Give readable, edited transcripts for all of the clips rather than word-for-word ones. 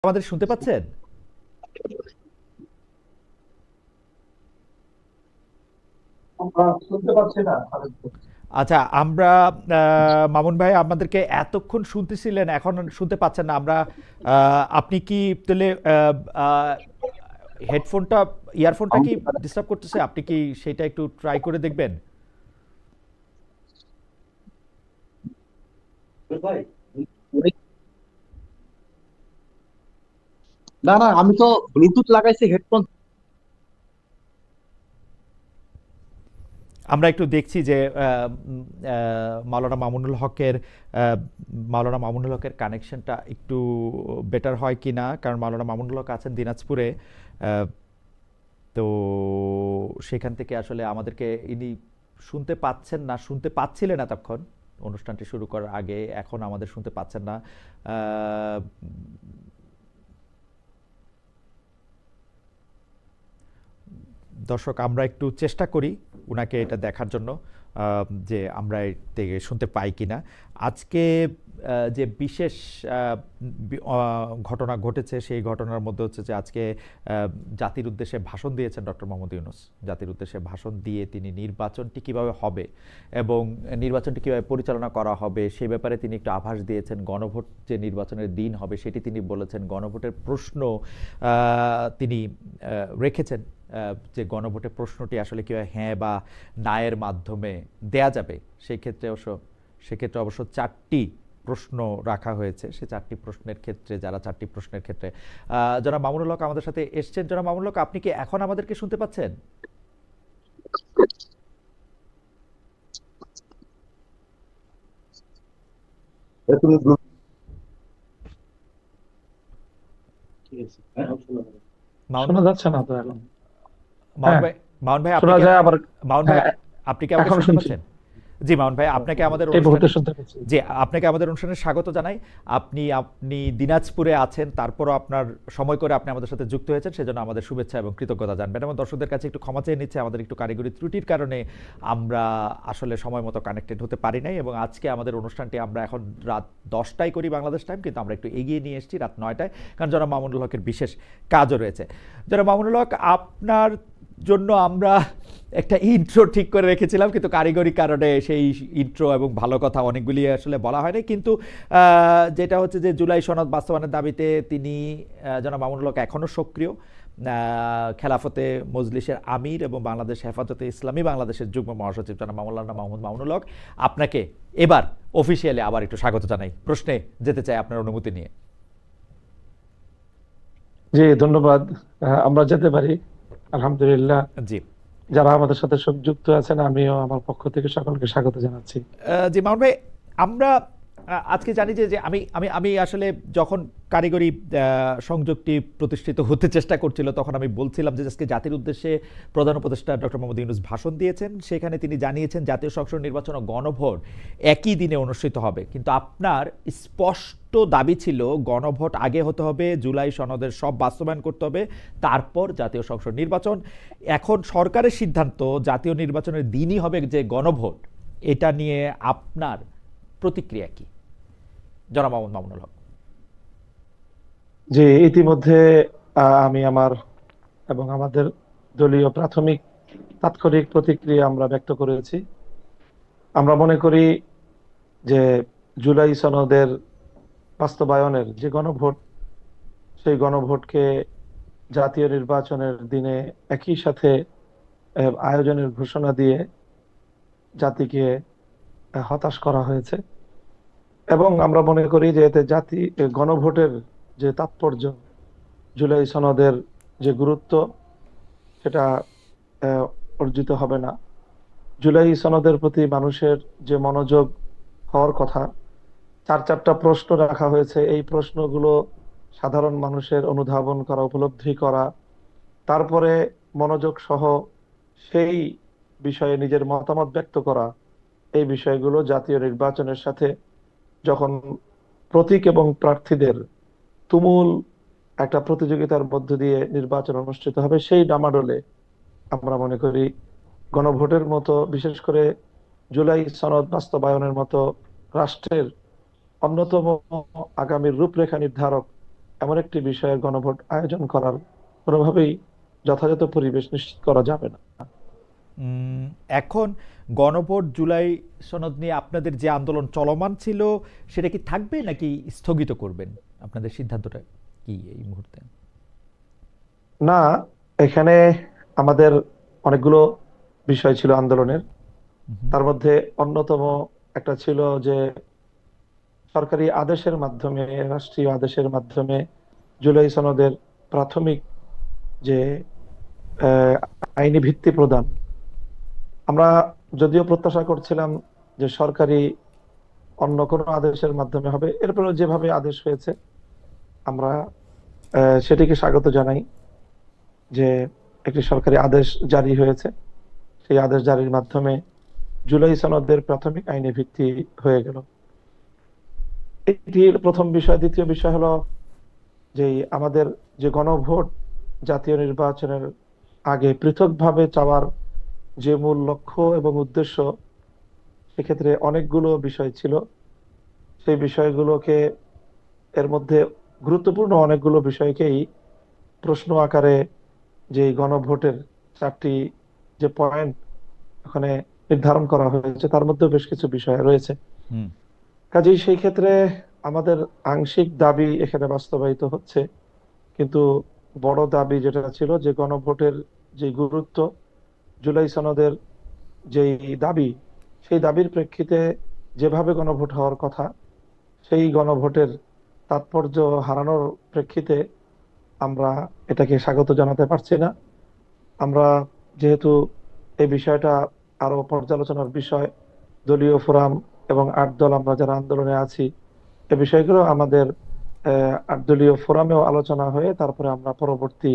আমাদের শুনতে পাচ্ছেন? আমরা শুনতে পাচ্ছি না আরেকটু। আচ্ছা, আমরা মামুন ভাই আমাদেরকে এতক্ষণ শুনতেছিলেন, এখন শুনতে পাচ্ছেন না। আমরা আপনি কি তাহলে হেডফোনটা, ইয়ারফোনটা কি ডিস্টার্ব করতেছে? আপনি কি সেটা একটু ট্রাই করে দেখবেন? না না, আমি তো ব্লুটুথ লাগাইছি, হেডফোন। আমরা একটু দেখছি যে মাওলানা মামুনুল হকের কানেকশনটা একটু বেটার হয় কি না, কারণ মাওলানা মামুনুল হক আছেন দিনাজপুরে। আহ, তো সেখান থেকে আসলে আমাদেরকে ইনি শুনতে পাচ্ছেন না, শুনতে পাচ্ছিলেন এতক্ষণ অনুষ্ঠানটি শুরু করার আগে, এখন আমাদের শুনতে পাচ্ছেন না। আহ, দর্শক, আমরা একটু চেষ্টা করি উনাকে এটা দেখার জন্য, যে আমরা এর থেকে শুনতে পাই কিনা। আজকে যে বিশেষ ঘটনা ঘটেছে, সেই ঘটনার মধ্যে হচ্ছে যে আজকে জাতির উদ্দেশ্যে ভাষণ দিয়েছেন ডক্টর মোহাম্মদ ইউনূস। জাতির উদ্দেশ্যে ভাষণ দিয়ে তিনি নির্বাচনটি কিভাবে হবে এবং নির্বাচনটি কিভাবে পরিচালনা করা হবে সে ব্যাপারে তিনি একটু আভাস দিয়েছেন। গণভোট যে নির্বাচনের দিন হবে সেটি তিনি বলেছেন। গণভোটের প্রশ্ন তিনি রেখেছেন, যে গণভোটের প্রশ্নটি আসলে কীভাবে হ্যাঁ বা না এর মাধ্যমে দেয়া যাবে। সেক্ষেত্রে অবশ্য চারটি প্রশ্ন রাখা হয়েছে। সে চারটি প্রশ্নের ক্ষেত্রে, চারটি প্রশ্নের ক্ষেত্রে জনাব মামুনুল হক আমাদের সাথে এসছেন। জনাব মামুনুল হক, আপনি কি এখন আমাদেরকে শুনতে পাচ্ছেন? তুমি Bluetooth মামুন শোনা যাচ্ছে না তো এখন? মামুন হ্যাঁ, ভাই, মামুন ভাই আপনি শোনা কি যায় আবার। মামুন ভাই হ্যাঁ, আপনি কি আমাকে এখন শুনতে শুনছি। পাচ্ছেন? জি মামুন ভাই, আপনাকে আমাদের এই মুহূর্তে অনুষ্ঠানে, শুনতে পাচ্ছি। জি আপনাকে আমাদের অনুষ্ঠানে স্বাগত জানাই। আপনি আপনি দিনাজপুরে আছেন, তারপরও আপনার সময় করে আপনি আমাদের সাথে যুক্ত হয়েছেন, সেজন্য আমাদের শুভেচ্ছা এবং কৃতজ্ঞতা জানবেন। এবং দর্শকদের কাছে একটু ক্ষমা চেয়ে নিচ্ছে, আমাদের একটু কারিগরি ত্রুটির কারণে আমরা আসলে সময় মতো কানেক্টেড হতে পারি নাই। এবং আজকে আমাদের অনুষ্ঠানটি আমরা এখন রাত 10টায় করি বাংলাদেশ টাইম, কিন্তু আমরা একটু এগিয়ে নিয়ে এসেছি রাত 9টায়, কারণ জনাব মামুনুল হকের বিশেষ কাজও রয়েছে। জনাব মামুনুল হক, আপনার জন্য আমরা একটা ইন্ট্রো ঠিক করে রেখেছিলাম, কিন্তু কারিগরি কারণে সেই ইন্ট্রো এবং ভালো কথা অনেকগুলি আসলে বলা হয়নি। কিন্তু যেটা হচ্ছে যে জুলাই সনদ বাস্তবায়নের দাবিতে তিনি, জনাব মামুনুল হক এখনও সক্রিয়। খেলাফতে মজলিসের আমির এবং বাংলাদেশ হেফাজতে ইসলামী বাংলাদেশের যুগ্ম মহাসচিব জনাব মাওলানা মাহমুদ মামুনুল হক, আপনাকে এবার অফিসিয়ালি আবার একটু স্বাগত জানাই। প্রশ্নে যেতে চাই আপনার অনুমতি নিয়ে। জি, ধন্যবাদ। আমরা যেতে পারি, আলহামদুলিল্লাহ। জি যারা আমাদের সাথে যুক্ত আছেন, আমিও আমার পক্ষ থেকে সকলকে স্বাগত জানাচ্ছি। জি মামুন ভাই, আমরা আজকে জানি যে যে আমি আমি আমি আসলে যখন কারিগরি সংযোগটি প্রতিষ্ঠিত হতে চেষ্টা করছিল, তখন আমি বলছিলাম যে আজকে জাতির উদ্দেশ্যে প্রধান উপদেষ্টা ডক্টর মোহাম্মদ ইউনূস ভাষণ দিয়েছেন। সেখানে তিনি জানিয়েছেন জাতীয় সংসদ নির্বাচন ও গণভোট একই দিনে অনুষ্ঠিত হবে, কিন্তু আপনার স্পষ্ট দাবি ছিল গণভোট আগে হতে হবে, জুলাই সনদের সব বাস্তবায়ন করতে হবে, তারপর জাতীয় সংসদ নির্বাচন। এখন সরকারের সিদ্ধান্ত জাতীয় নির্বাচনের দিনই হবে যে গণভোট। এটা নিয়ে আপনার প্রতিক্রিয়া কি, জনাব মোহাম্মদ মামুনুল হক? যে ইতিমধ্যে আমি আমার এবং আমাদের দলীয় প্রাথমিক তাৎক্ষণিক প্রতিক্রিয়া আমরা ব্যক্ত করেছি। আমরা মনে করি যে জুলাই সনদের বাস্তবায়নের যে গণভোট, সেই গণভোটকে জাতীয় নির্বাচনের দিনে একই সাথে আয়োজনের ঘোষণা দিয়ে জাতিকে হতাশ করা হয়েছে। এবং আমরা মনে করি যে এতে গণভোটের যে তাৎপর্য, জুলাই সনদের যে গুরুত্ব, সেটা আহ, অর্জিত হবে না। জুলাই সনদের প্রতি মানুষের যে মনোযোগ হওয়ার কথা, চারটা প্রশ্ন রাখা হয়েছে। এই প্রশ্নগুলো সাধারণ মানুষের অনুধাবন করা, উপলব্ধি করা, তারপরে মনোযোগ সহ সেই বিষয়ে নিজের মতামত ব্যক্ত করা, এই বিষয়গুলো জাতীয় নির্বাচনের সাথে যখন প্রতীক এবং প্রার্থীদের তুমুল একটা প্রতিযোগিতার মধ্য দিয়ে নির্বাচন অনুষ্ঠিত হবে, সেই ডামাডোলে আমরা মনে করি গণভোটের মতো, বিশেষ করে জুলাই সনদ বাস্তবায়নের মতো রাষ্ট্রের অন্যতম আগামীর রূপরেখা নির্ধারক এমন একটি বিষয়ের গণভোট আয়োজন করার কোনোভাবেই যথাযথ পরিবেশ নিশ্চিত করা যাবে না। উম, এখন গণভোট জুলাই সনদ নিয়ে আপনাদের যে আন্দোলন চলমান ছিল সেটা কি থাকবে নাকি স্থগিত করবেন? আপনাদের সিদ্ধান্তটা কি এই মুহূর্তে? না, এখানে আমাদের অনেকগুলো বিষয় ছিল আন্দোলনের। হুম। তার মধ্যে অন্যতম একটা ছিল যে সরকারি আদেশের মাধ্যমে, রাষ্ট্রীয় আদেশের মাধ্যমে জুলাই সনদের প্রাথমিক যে আহ, আইনি ভিত্তি প্রদান, আমরা যদিও প্রত্যাশা করছিলাম যে সরকারি অন্য কোনো আদেশের মাধ্যমে হবে, এরপরে যেভাবে আদেশ হয়েছে আমরা সেটিকে স্বাগত জানাই, যে একটি সরকারি আদেশ জারি হয়েছে। সেই আদেশ জারির মাধ্যমে জুলাই সনদের প্রাথমিক আইনি ভিত্তি হয়ে গেল। এটি প্রথম বিষয়। দ্বিতীয় বিষয় হলো যে আমাদের যে গণভোট জাতীয় নির্বাচনের আগে পৃথকভাবে চাওয়ার যে মূল লক্ষ্য এবং উদ্দেশ্য, সেক্ষেত্রে অনেকগুলো বিষয় ছিল। সেই বিষয়গুলোকে, এর মধ্যে গুরুত্বপূর্ণ অনেকগুলো বিষয়কেই প্রশ্ন আকারে যে গণভোটের 4টি যে পয়েন্ট ওখানে নির্ধারণ করা হয়েছে, তার মধ্যে বেশ কিছু বিষয় রয়েছে। হুম। কাজেই সেই ক্ষেত্রে আমাদের আংশিক দাবি এখানে বাস্তবায়িত হচ্ছে, কিন্তু বড় দাবি যেটা ছিল যে গণভোটের যে গুরুত্ব, জুলাই সনদের যেই দাবি, সেই দাবির প্রেক্ষিতে যেভাবে গণভোট হওয়ার কথা, সেই গণভোটের তাৎপর্য হারানোর প্রেক্ষিতে আমরা এটাকে স্বাগত জানাতে পারছি না। আমরা যেহেতু এই বিষয়টা আরো পর্যালোচনার বিষয়, দলীয় ফোরাম এবং 8 দল আমরা যারা আন্দোলনে আছি, এই বিষয়গুলো আমাদের 8 দলীয় ফোরামেও আলোচনা হয়ে তারপরে আমরা পরবর্তী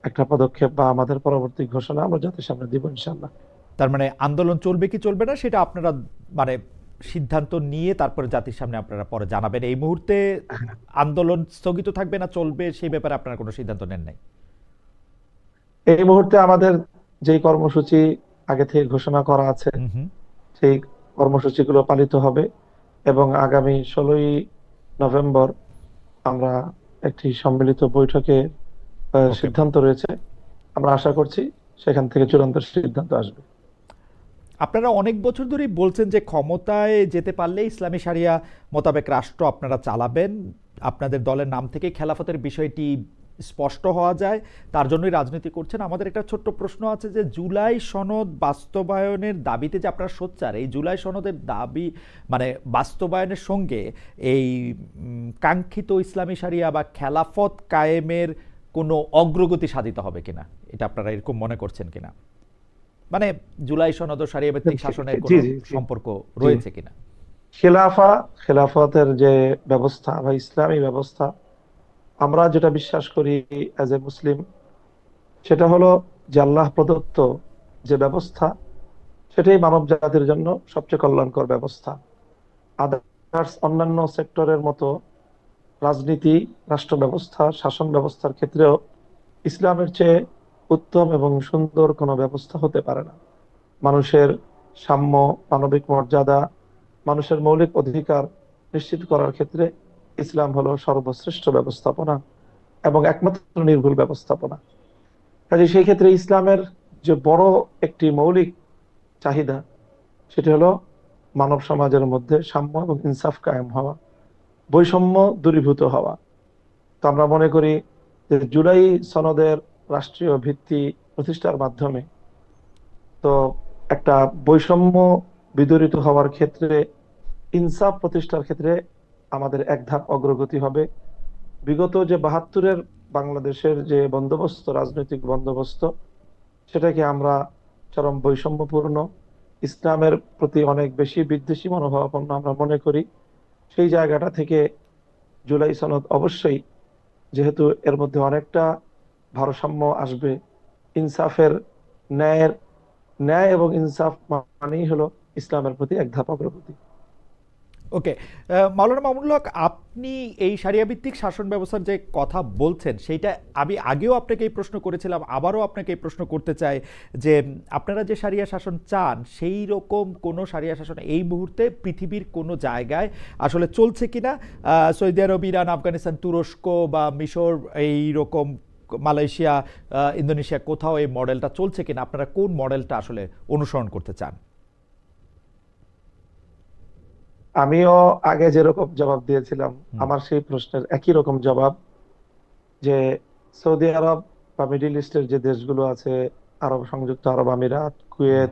একটা পদক্ষেপ বা আমাদের পরবর্তী ঘোষণা আমরা জাতির সামনে দিব ইনশাল্লাহ। তার মানে আন্দোলন চলবে কি চলবে না সেটা আপনারা মানে সিদ্ধান্ত নিয়ে তারপরে জাতির সামনে আপনারা পরে জানাবেন। এই মুহূর্তে আন্দোলন স্থগিত থাকবে না চলবে সেই ব্যাপারে আপনারা কোনো সিদ্ধান্ত নেন নাই? এই মুহূর্তে আমাদের যেই কর্মসূচি আগে থেকে ঘোষণা করা আছে, হুম হুম। সেই কর্মসূচিগুলো পালিত হবে এবং আগামী 16ই নভেম্বর আমরা একটি সম্মিলিত বৈঠকে ওকে। সিদ্ধান্ত রয়েছে। আমরা আশা করছি সেখান থেকে চূড়ান্ত সিদ্ধান্ত আসবে। আপনারা অনেক বছর ধরেই বলছেন যে ক্ষমতায় যেতে পারলে ইসলামী শারিয়া মোতাবেক রাষ্ট্র আপনারা চালাবেন। আপনাদের দলের নাম থেকে খেলাফতের বিষয়টি স্পষ্ট হওয়া যায়, তার জন্যই রাজনীতি করছেন। আমাদের একটা ছোট্ট প্রশ্ন আছে যে জুলাই সনদ বাস্তবায়নের দাবিতে যে আপনারা সোচ্চার, এই জুলাই সনদের দাবি মানে বাস্তবায়নের সঙ্গে এই কাঙ্ক্ষিত ইসলামী শারিয়া বা খেলাফত কায়েমের কোনো অগ্রগতি সাধিত হবে কিনা, এটা আপনারা এরকম মনে করছেন কিনা? মানে জুলাই সনদ ও শরিয়া ভিত্তিক শাসনের জি কোনো জি জি সম্পর্ক জি। রয়েছে কিনা? খেলাফতের যে ব্যবস্থা বা ইসলামী ব্যবস্থা, আমরা যেটা বিশ্বাস করি অ্যাজ এ মুসলিম, সেটা হলো যে আল্লাহ প্রদত্ত যে ব্যবস্থা, সেটাই মানব জাতির জন্য সবচেয়ে কল্যাণকর ব্যবস্থা। আদার্স অন্যান্য সেক্টরের মতো রাজনীতি, রাষ্ট্র ব্যবস্থা, শাসন ব্যবস্থার ক্ষেত্রেও ইসলামের চেয়ে উত্তম এবং সুন্দর কোনো ব্যবস্থা হতে পারে না। মানুষের সাম্য, মানবিক মর্যাদা, মানুষের মৌলিক অধিকার নিশ্চিত করার ক্ষেত্রে ইসলাম হলো সর্বশ্রেষ্ঠ ব্যবস্থাপনা এবং একমাত্র নির্ভুল ব্যবস্থাপনা। কাজে সেই ক্ষেত্রে ইসলামের যে বড় একটি মৌলিক চাহিদা, সেটি হলো মানব সমাজের মধ্যে সাম্য এবং ইনসাফ কায়েম হওয়া, বৈষম্য দূরীভূত হওয়া। তো আমরা মনে করি যে জুলাই সনদের রাষ্ট্রীয় ভিত্তি প্রতিষ্ঠার মাধ্যমে তো একটা বৈষম্য বিদরিত হওয়ার ক্ষেত্রে, ইনসাফ প্রতিষ্ঠার ক্ষেত্রে আমাদের এক ধাপ অগ্রগতি হবে। বিগত যে 72-এর বাংলাদেশের যে বন্দোবস্ত, রাজনৈতিক বন্দোবস্ত, সেটাকে আমরা চরম বৈষম্যপূর্ণ, ইসলামের প্রতি অনেক বেশি বিদ্বেষী মনোভাবাপন্ন আমরা মনে করি। সেই জায়গাটা থেকে জুলাই সনদ অবশ্যই, যেহেতু এর মধ্যে অনেকটা ভারসাম্য আসবে, ইনসাফের, ন্যায়ের, ন্যায় এবং ইনসাফ মানেই হলো ইসলামের প্রতি এক ধাপ অগ্রগতি। ওকে, মাওলানা মামুনুল হক, আপনি এই শারিয়া ভিত্তিক শাসন ব্যবস্থার যে কথা বলছেন সেইটা আমি আগেও আপনাকে এই প্রশ্ন করেছিলাম, আবারও আপনাকে এই প্রশ্ন করতে চাই যে আপনারা যে শারিয়া শাসন চান সেই রকম কোনো শারিয়া শাসন এই মুহূর্তে পৃথিবীর কোনো জায়গায় আসলে চলছে কিনা? সৌদি আরব, ইরান, আফগানিস্তান, তুরস্ক বা মিশর, এই রকম মালয়েশিয়া, ইন্দোনেশিয়া, কোথাও এই মডেলটা চলছে কিনা? আপনারা কোন মডেলটা আসলে অনুসরণ করতে চান? আমিও আগে যেরকম জবাব দিয়েছিলাম, আমার সেই প্রশ্নের একই রকম জবাব, যে সৌদি আরব বা মিডিল ইস্টের যে দেশগুলো আছে, আরব সংযুক্ত আরব আমিরাত, কুয়েত,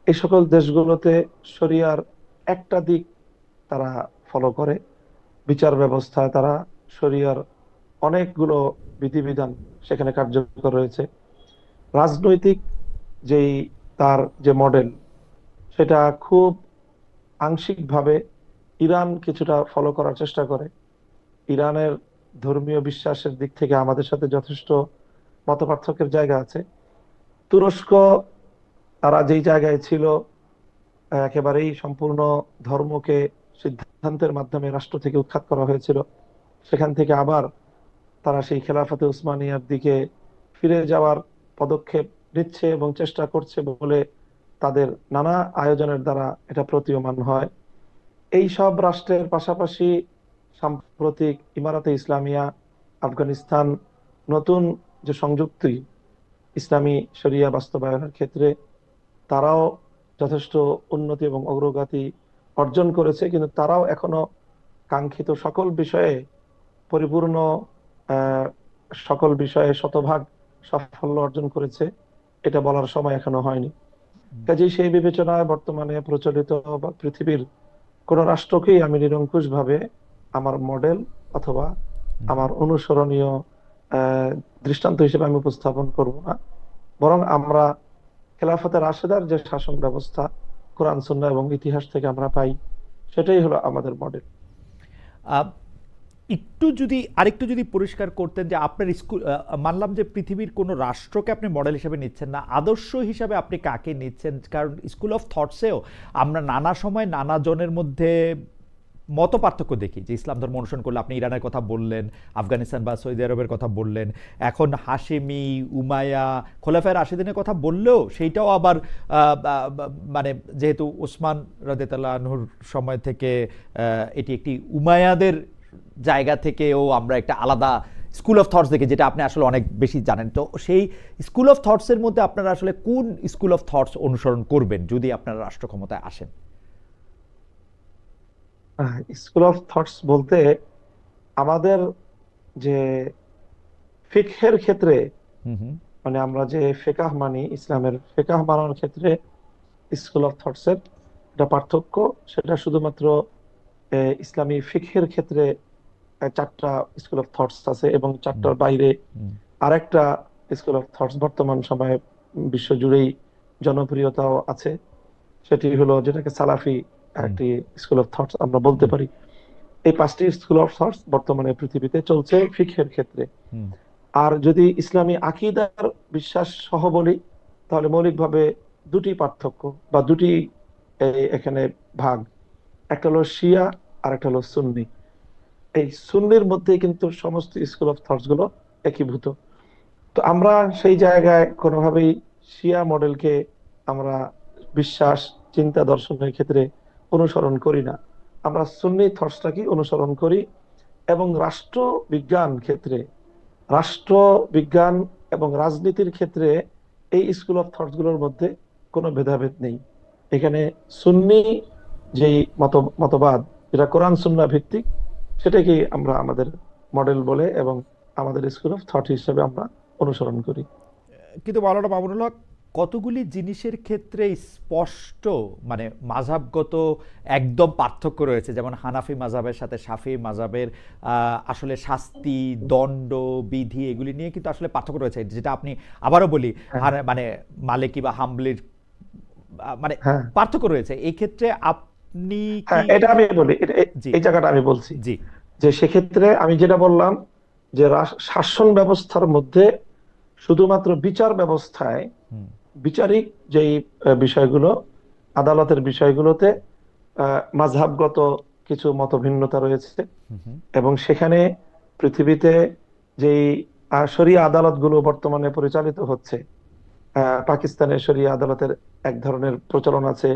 এই সকল দেশগুলোতে শরিয়ার একটা দিক তারা ফলো করে। বিচার ব্যবস্থা তারা শরিয়ার অনেকগুলো বিধিবিধান সেখানে কার্যকর রয়েছে। রাজনৈতিক যেই তার যে মডেল, সেটা খুব আংশিকভাবে ইরান কিছুটা ফলো করার চেষ্টা করে। ইরানের ধর্মীয় বিশ্বাসের দিক থেকে আমাদের সাথে যথেষ্ট মতপার্থক্যের জায়গা আছে। তুরস্ক, তারা যেই জায়গায় ছিল, একেবারেই সম্পূর্ণ ধর্মকে সিদ্ধান্তের মাধ্যমে রাষ্ট্র থেকে উৎখাত করা হয়েছিল, সেখান থেকে আবার তারা সেই খেলাফতে উসমানিয়ার দিকে ফিরে যাওয়ার পদক্ষেপ নিচ্ছে এবং চেষ্টা করছে বলে তাদের নানা আয়োজনের দ্বারা এটা প্রতীয়মান হয়। এই সব রাষ্ট্রের পাশাপাশি সাম্প্রতিক ইমারাতে ইসলামিয়া, আফগানিস্তান নতুন যে সংযুক্তি ইসলামী শরিয়া বাস্তবায়নের ক্ষেত্রে, তারাও যথেষ্ট উন্নতি এবং অগ্রগতি অর্জন করেছে, কিন্তু তারাও এখনো কাঙ্ক্ষিত সকল বিষয়ে পরিপূর্ণ সকল বিষয়ে শতভাগ সাফল্য অর্জন করেছে এটা বলার সময় এখনো হয়নি। কাজেই সেই বিবেচনায় বর্তমানে প্রচলিত বা পৃথিবীর কোন রাষ্ট্রকেই আমি নিরঙ্কুশ ভাবে আমার মডেল অথবা আমার অনুসরণীয় দৃষ্টান্ত হিসেবে আমি উপস্থাপন করব না, বরং আমরা খেলাফতে রাশেদার যে শাসন ব্যবস্থা কোরআন সুন্নাহ এবং ইতিহাস থেকে আমরা পাই, সেটাই হলো আমাদের মডেল। আরেকটু যদি পরিষ্কার করতেন যে আপনার স্কুল, মানলাম যে পৃথিবীর কোনো রাষ্ট্রকে আপনি মডেল হিসেবে নিচ্ছেন না, আদর্শ হিসাবে আপনি কাকে নিচ্ছেন? কারণ স্কুল অফ থটসেও আমরা নানা সময় নানা জনের মধ্যে মত পার্থক্য দেখি। যে ইসলাম ধর্ম অনুসরণ করলে, আপনি ইরানের কথা বললেন, আফগানিস্তান বা সৌদি আরবের কথা বললেন, এখন হাশেমি, উমাইয়া, খোলাফায়ে রাশিদিনের কথা বললেও সেইটাও আবার মানে যেহেতু ওসমান রাদিয়াল্লাহু আনহুর সময় থেকে এটি একটি উমাইয়াদের জায়গা থেকেও আমরা একটা আলাদা স্কুল অফ থটস দেখি, যেটা আপনি আসলে অনেক বেশি জানেন। তো সেই স্কুল অফ থটসের মধ্যে আপনারা আসলে কোন স্কুল অফ থটস অনুসরণ করবেন যদি আপনারা রাষ্ট্র ক্ষমতায় আসেন? স্কুল অফ থটস বলতে আমাদের যে ফিকহের ক্ষেত্রে, মানে আমরা যে ফিকাহ মানি, ইসলামের ফিকাহ মানার ক্ষেত্রে স্কুল অফ থটস এর একটা পার্থক্য, সেটা শুধুমাত্র ইসলামী ফিকহের ক্ষেত্রে 4টা স্কুল অফ থটস আছে, এবং 4টার বাইরে আরেকটা স্কুল অফ থটস বর্তমান সময়ে বিশ্বজুড়েই জনপ্রিয়তাও আছে। সেটি হলো যেটাকে সালাফি একটি স্কুল অফ থটস আমরা বলতে পারি। এই 5টি স্কুল অফ থটস বর্তমানে পৃথিবীতে চলছে ফিকহের ক্ষেত্রে। আর যদি ইসলামী আকীদার বিশ্বাস সহ বলি, তাহলে মৌলিকভাবে 2টি পার্থক্য বা 2টি এখানে ভাগ, একটা হলো শিয়া আর একটা হলো সুন্নি। এই সুন্নির মধ্যে কিন্তু সমস্ত স্কুল অফ থটস গুলো একীভূত। তো আমরা সেই জায়গায় কোনোভাবেই শিয়া মডেলকে আমরা বিশ্বাস, চিন্তা, দর্শনের ক্ষেত্রে অনুসরণ করি না। আমরা সুন্নি থটসটাকে অনুসরণ করি, এবং রাষ্ট্রবিজ্ঞান ক্ষেত্রে, রাষ্ট্রবিজ্ঞান এবং রাজনীতির ক্ষেত্রে এই স্কুল অফ থটস গুলোর মধ্যে কোনো ভেদাভেদ নেই। এখানে সুন্নি যেই মতবাদ, যেটা কোরআন সুন্নাহ ভিত্তিক, সেটাকে আমরা আমাদের মডেল বলে এবং আমাদের স্কুল অফ থট হিসেবে আমরা অনুসরণ করি। কিন্তু মাওলানা মামুনুল হক, কতগুলি জিনিসের ক্ষেত্রে স্পষ্ট মানে মাযহাবগত একদম পার্থক্য রয়েছে। যেমন হানাফি মাযহাবের সাথে শাফি মাযহাবের আসলে শাস্তি, দণ্ড, বিধি, এগুলি নিয়ে কিন্তু আসলে পার্থক্য রয়েছে, যেটা আপনি আবারও বলি মানে মালিকি বা হাম্বলির মানে পার্থক্য রয়েছে। এই ক্ষেত্রে আপনি এটা আমি বলি, এই জায়গাটা আমি বলছি যে সেক্ষেত্রে আমি যেটা বললাম যে শাসন ব্যবস্থার মধ্যে শুধুমাত্র বিচার ব্যবস্থায় বিচারিক যেই বিষয়গুলো, আদালতের বিষয়গুলোতে মাযহাবগত কিছু মতভিন্নতা রয়েছে, হুম হুম এবং সেখানে পৃথিবীতে যেই শরিয়া আদালতগুলো বর্তমানে পরিচালিত হচ্ছে, পাকিস্তানের শরিয়া আদালতের এক ধরনের প্রচলন আছে।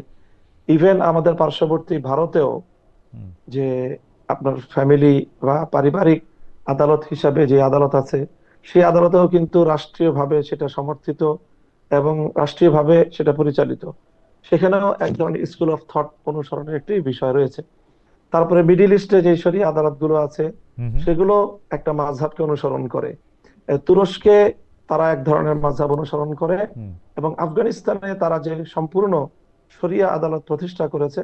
ইভেন আমাদের পার্শ্ববর্তী ভারতেও হুম যে আপনার ফ্যামিলি বা পারিবারিক আদালত হিসাবে যে আদালত আছে, সেই আদালতেও কিন্তু রাষ্ট্রীয়ভাবে সেটা সমর্থিত এবং রাষ্ট্রীয়ভাবে সেটা পরিচালিত। সেখানেও এক ধরনের স্কুল অফ থট অনুসরণের একটি বিষয় রয়েছে। তারপরে মিডিল ইস্টে যে শরিয়া আদালতগুলো আছে, হুম হুম সেগুলো একটা মাযহাবকে অনুসরণ করে। তুরস্কে তারা এক ধরনের মাযহাব অনুসরণ করে, হুম এবং আফগানিস্তানে তারা যে সম্পূর্ণ শরিয়া আদালত প্রতিষ্ঠা করেছে,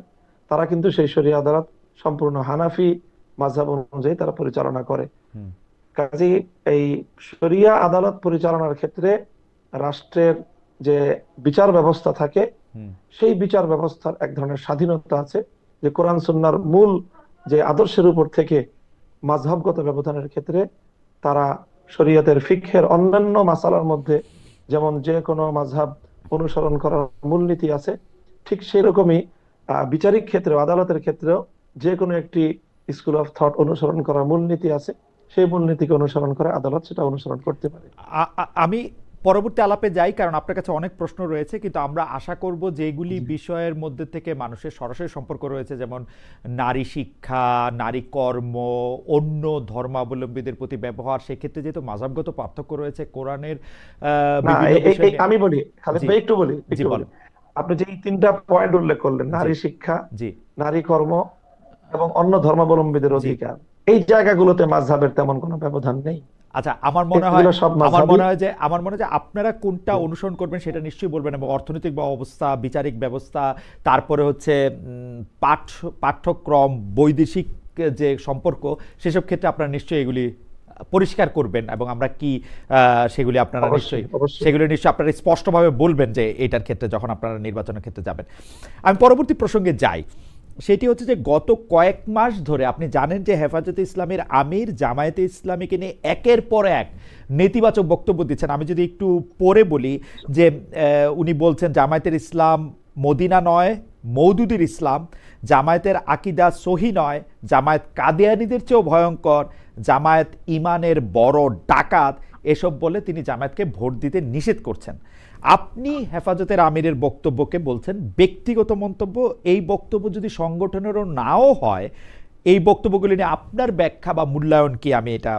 তারা কিন্তু সেই শরিয়া আদালত সম্পূর্ণ হানাফি মাযহাব অনুযায়ী তারা পরিচালনা করে। হুম কাজেই এই শরিয়া আদালত পরিচালনার ক্ষেত্রে রাষ্ট্রের যে বিচার ব্যবস্থা থাকে, হুম সেই বিচার ব্যবস্থার এক ধরনের স্বাধীনতা আছে, যে কোরআন সুন্নাহর মূল যে আদর্শের উপর থেকে মাযহাবগত ব্যবধানের ক্ষেত্রে তারা শরীয়তের ফিকহের অন্যান্য মাসালার মধ্যে যেমন যে কোনো মাযহাব অনুসরণ করার মূলনীতি আছে, ঠিক সেই রকমই বিচারিক ক্ষেত্রে আদালতের ক্ষেত্রেও যে কোনো একটি স্কুল অফ থট অনুসরণ করার মূলনীতি আছে। সেই মূলনীতিকে অনুসরণ করে আদালত সেটা অনুসরণ করতে পারে। আমি পরবর্তী আলাপে যাই, কারণ আপনার কাছে অনেক প্রশ্ন রয়েছে, কিন্তু আমরা আশা করব যেগুলি জি। বিষয়ের মধ্যে থেকে মানুষের সরাসরি সম্পর্ক রয়েছে, যেমন নারী শিক্ষা, নারী কর্ম, অন্য ধর্মাবলম্বীদের প্রতি ব্যবহার, সেক্ষেত্রে যেহেতু মাযহাবগত পার্থক্য রয়েছে, কোরআনের না, বিভিন্ন বিষয় নিয়ে। আমি বলি, খালেদ জি ভাই একটু বলি, জি একটু বলি। বলেন। আপনি যে এই তিনটা পয়েন্ট উল্লেখ করলেন, জি নারী শিক্ষা, জি নারী কর্ম এবং অন্য ধর্মাবলম্বীদের জি অধিকার, এই জায়গাগুলোতে মাযহাবের তেমন কোনো ব্যবধান নেই। আচ্ছা, আমার মনে হয় এগুলো সব মাযহাবই। আপনারা কোনটা অনুসরণ করবেন সেটা নিশ্চয়ই বলবেন, এবং অর্থনৈতিক অবস্থা, বিচারিক ব্যবস্থা, তারপরে হচ্ছে পাঠ্যক্রম, বৈদেশিক যে সম্পর্ক, সেসব ক্ষেত্রে আপনারা নিশ্চয়ই এগুলি পরিষ্কার করবেন, এবং আমরা কি সেগুলি আপনারা অবশ্যই, অবশ্যই। সেগুলি নিশ্চয়ই আপনারা স্পষ্টভাবে বলবেন যে এটার ক্ষেত্রে যখন আপনারা নির্বাচনের ক্ষেত্রে যাবেন। আমি পরবর্তী প্রসঙ্গে যাই। সেটি হচ্ছে যে গত কয়েক মাস ধরে আপনি জানেন যে হেফাজতে ইসলামের আমির জামায়াতে ইসলামীকে নিয়ে একের পর এক নেতিবাচক বক্তব্য দিচ্ছেন। আমি যদি একটু পরে বলি যে উনি বলছেন জামায়াতের ইসলাম মদিনা নয়, মওদুদির ইসলাম, জামায়াতের আকিদা সহি নয়, জামায়াত কাদিয়ানীদের চেয়েও ভয়ঙ্কর, জামায়াত ইমানের বড় ডাকাত, এসব বলে তিনি জামায়াতকে ভোট দিতে নিষেধ করছেন। আপনি হেফাজতের আমিরের বক্তব্যকে বলছেন ব্যক্তিগত মন্তব্য। এই বক্তব্য যদি সংগঠনেরও নাও হয়, এই বক্তব্যগুলি নিয়ে আপনার ব্যাখ্যা বা মূল্যায়ন কি, আমি এটা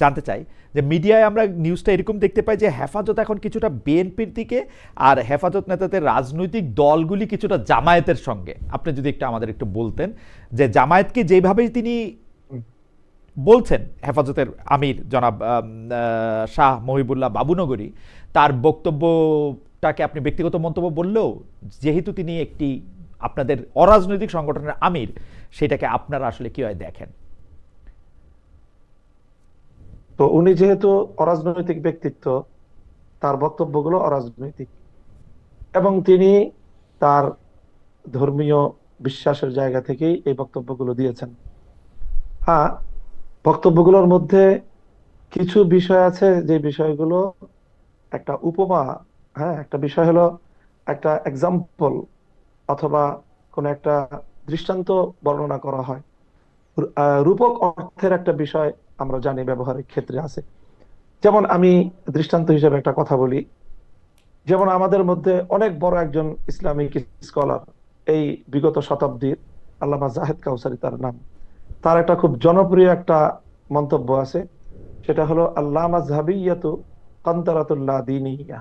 জানতে চাই। যে মিডিয়ায় আমরা নিউজটা এরকম দেখতে পাই যে হেফাজত এখন কিছুটা বিএনপির দিকে, আর হেফাজত নেতাদের রাজনৈতিক দলগুলি কিছুটা জামায়াতের সঙ্গে। আপনি যদি একটু আমাদের একটু বলতেন যে জামায়াতকে যেভাবেই তিনি বলছেন, হেফাজতের আমির জনাব শাহ মহিবুল্লাহ বাবুনগরী, তার বক্তব্যটাকে আপনি ব্যক্তিগত মন্তব্য বললেও, যেহেতু তিনি একটি আপনাদের অরাজনৈতিক সংগঠনের আমির, সেটাকে আপনারা আসলে কিভাবে দেখেন? তো উনি যেহেতু অরাজনৈতিক ব্যক্তিত্ব, তার বক্তব্যগুলো অরাজনৈতিক, এবং তিনি তার ধর্মীয় বিশ্বাসের জায়গা থেকেই এই বক্তব্যগুলো দিয়েছেন। হ্যাঁ, বক্তব্যগুলোর মধ্যে কিছু বিষয় আছে যে বিষয়গুলো একটা উপমা, হ্যাঁ, একটা বিষয় হলো একটা এক্সাম্পল অথবা কোন একটা দৃষ্টান্ত বর্ণনা করা হয়। রূপক অর্থের একটা বিষয় আমরা জানি ব্যবহারিক ক্ষেত্রে আছে। যেমন আমি দৃষ্টান্ত হিসেবে একটা কথা বলি। যেমন আমাদের মধ্যে অনেক বড় একজন ইসলামিক স্কলার, এই বিগত শতাব্দীর, আল্লামা জাহেদ কাউসারী তার নাম। তার একটা খুব জনপ্রিয় একটা মন্তব্য আছে, সেটা হলো আল্লাহ মাযহাবিয়াতু কান্তারাতুল্লাহ দীনিয়া,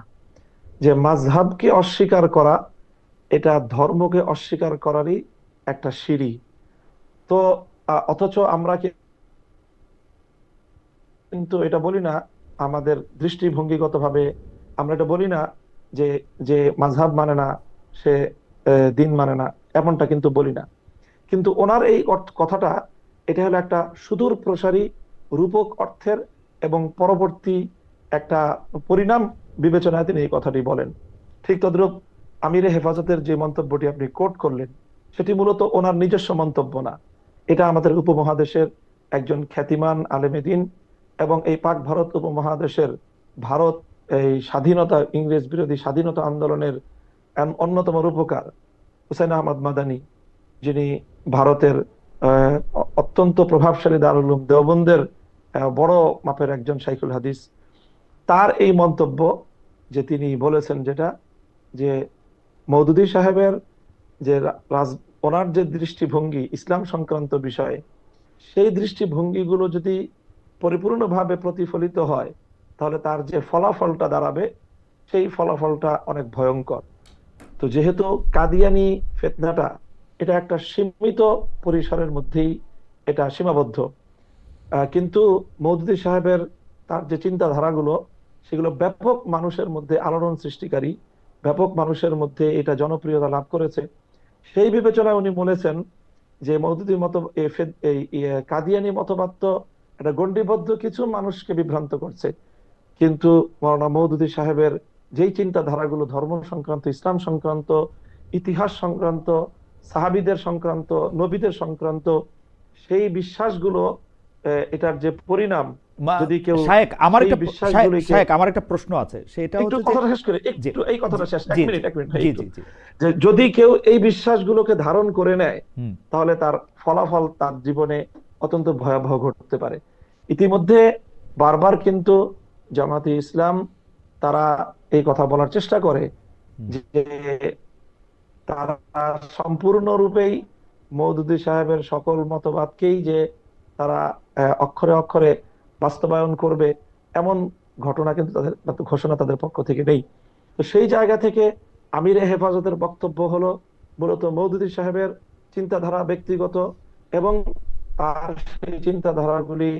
যে মাযহাবকে অস্বীকার করা এটা ধর্মকে অস্বীকার করারই একটা সিঁড়ি। তো অথচ আমরা কিন্তু এটা বলি না, আমাদের দৃষ্টিভঙ্গিগতভাবে আমরা এটা বলি না যে যে মাযহাব মানে না সে দিন মানে না, এমনটা কিন্তু বলি না। কিন্তু ওনার এই কথাটা, এটা হলো একটা সুদূর প্রসারী রূপক অর্থের এবং পরবর্তী একটা পরিণাম বিবেচনায় তিনি এই কথাটি বলেন। ঠিক তদ্রূপ আমিরে হেফাজতের যে মন্তব্যটি আপনি কোট করলেন, সেটি মূলত ওনার নিজস্ব মন্তব্য না। এটা আমাদের উপমহাদেশের একজন খ্যাতিমান আলেমে দ্বীন এবং এই পাক ভারত উপমহাদেশের, ভারত এই স্বাধীনতা, ইংরেজ বিরোধী স্বাধীনতা আন্দোলনের অন্যতম রূপকার হুসাইন আহমদ মাদানী, যিনি ভারতের অত্যন্ত প্রভাবশালী দারুল উলুম দেওবন্দের বড় মাপের একজন শাইখুল হাদিস, তার এই মন্তব্য যে তিনি বলেছেন যেটা, যে মওদুদী সাহেবের যে ওনার যে দৃষ্টিভঙ্গি ইসলাম সংক্রান্ত বিষয়ে, সেই দৃষ্টিভঙ্গিগুলো যদি পরিপূর্ণভাবে প্রতিফলিত হয় তাহলে তার যে ফলাফলটা দাঁড়াবে সেই ফলাফলটা অনেক ভয়ঙ্কর। তো যেহেতু কাদিয়ানি ফিতনাটা এটা একটা সীমিত পরিসরের মধ্যেই এটা সীমাবদ্ধ, কিন্তু মওদুদী সাহেবের তার যে চিন্তাধারাগুলো সেগুলো ব্যাপক মানুষের মধ্যে আলোড়ন সৃষ্টিকারী, ব্যাপক মানুষের মধ্যে এটা জনপ্রিয়তা লাভ করেছে। সেই বিবেচনায় উনি বলেছেন যে মওদুদী মত কাদিয়ানি মতবাদ তো এটা গণ্ডিবদ্ধ কিছু মানুষকে বিভ্রান্ত করছে, কিন্তু মাওলানা মওদুদী সাহেবের যেই চিন্তাধারাগুলো ধর্ম সংক্রান্ত, ইসলাম সংক্রান্ত, ইতিহাস সংক্রান্ত, সাহাবীদের সংক্রান্ত, নবীদের সংক্রান্ত, সেই বিশ্বাসগুলো এটার যে পরিণাম, যদি কেউ শায়েখ আমার সেই একটা বিশ্বাসগুলিকে শায়েখ আমার একটা প্রশ্ন আছে, সেটা একটু হচ্ছে কথাটা শেষ করে, জি একটু এই কথাটা শেষ, এক জি মিনিট ভাই, জি একটু। জি জি যে যদি কেউ এই বিশ্বাসগুলোকে ধারণ করে নেয় হুম তাহলে তার ফলাফল তার জীবনে অত্যন্ত ভয়াবহ ঘটতে পারে। ইতিমধ্যে বারবার কিন্তু জামাতে ইসলাম তারা এই কথা বলার চেষ্টা করে হুম যে তারা সম্পূর্ণরূপেই মওদুদী সাহেবের সকল মতবাদকেই যে তারা অক্ষরে অক্ষরে বাস্তবায়ন করবে, এমন ঘটনা কিন্তু তাদের ঘোষণা তাদের পক্ষ থেকে নেই। তো সেই জায়গা থেকে আমিরে হেফাজতের বক্তব্য হলো মূলত মওদুদী সাহেবের চিন্তাধারা ব্যক্তিগত, এবং তার সেই চিন্তাধারাগুলি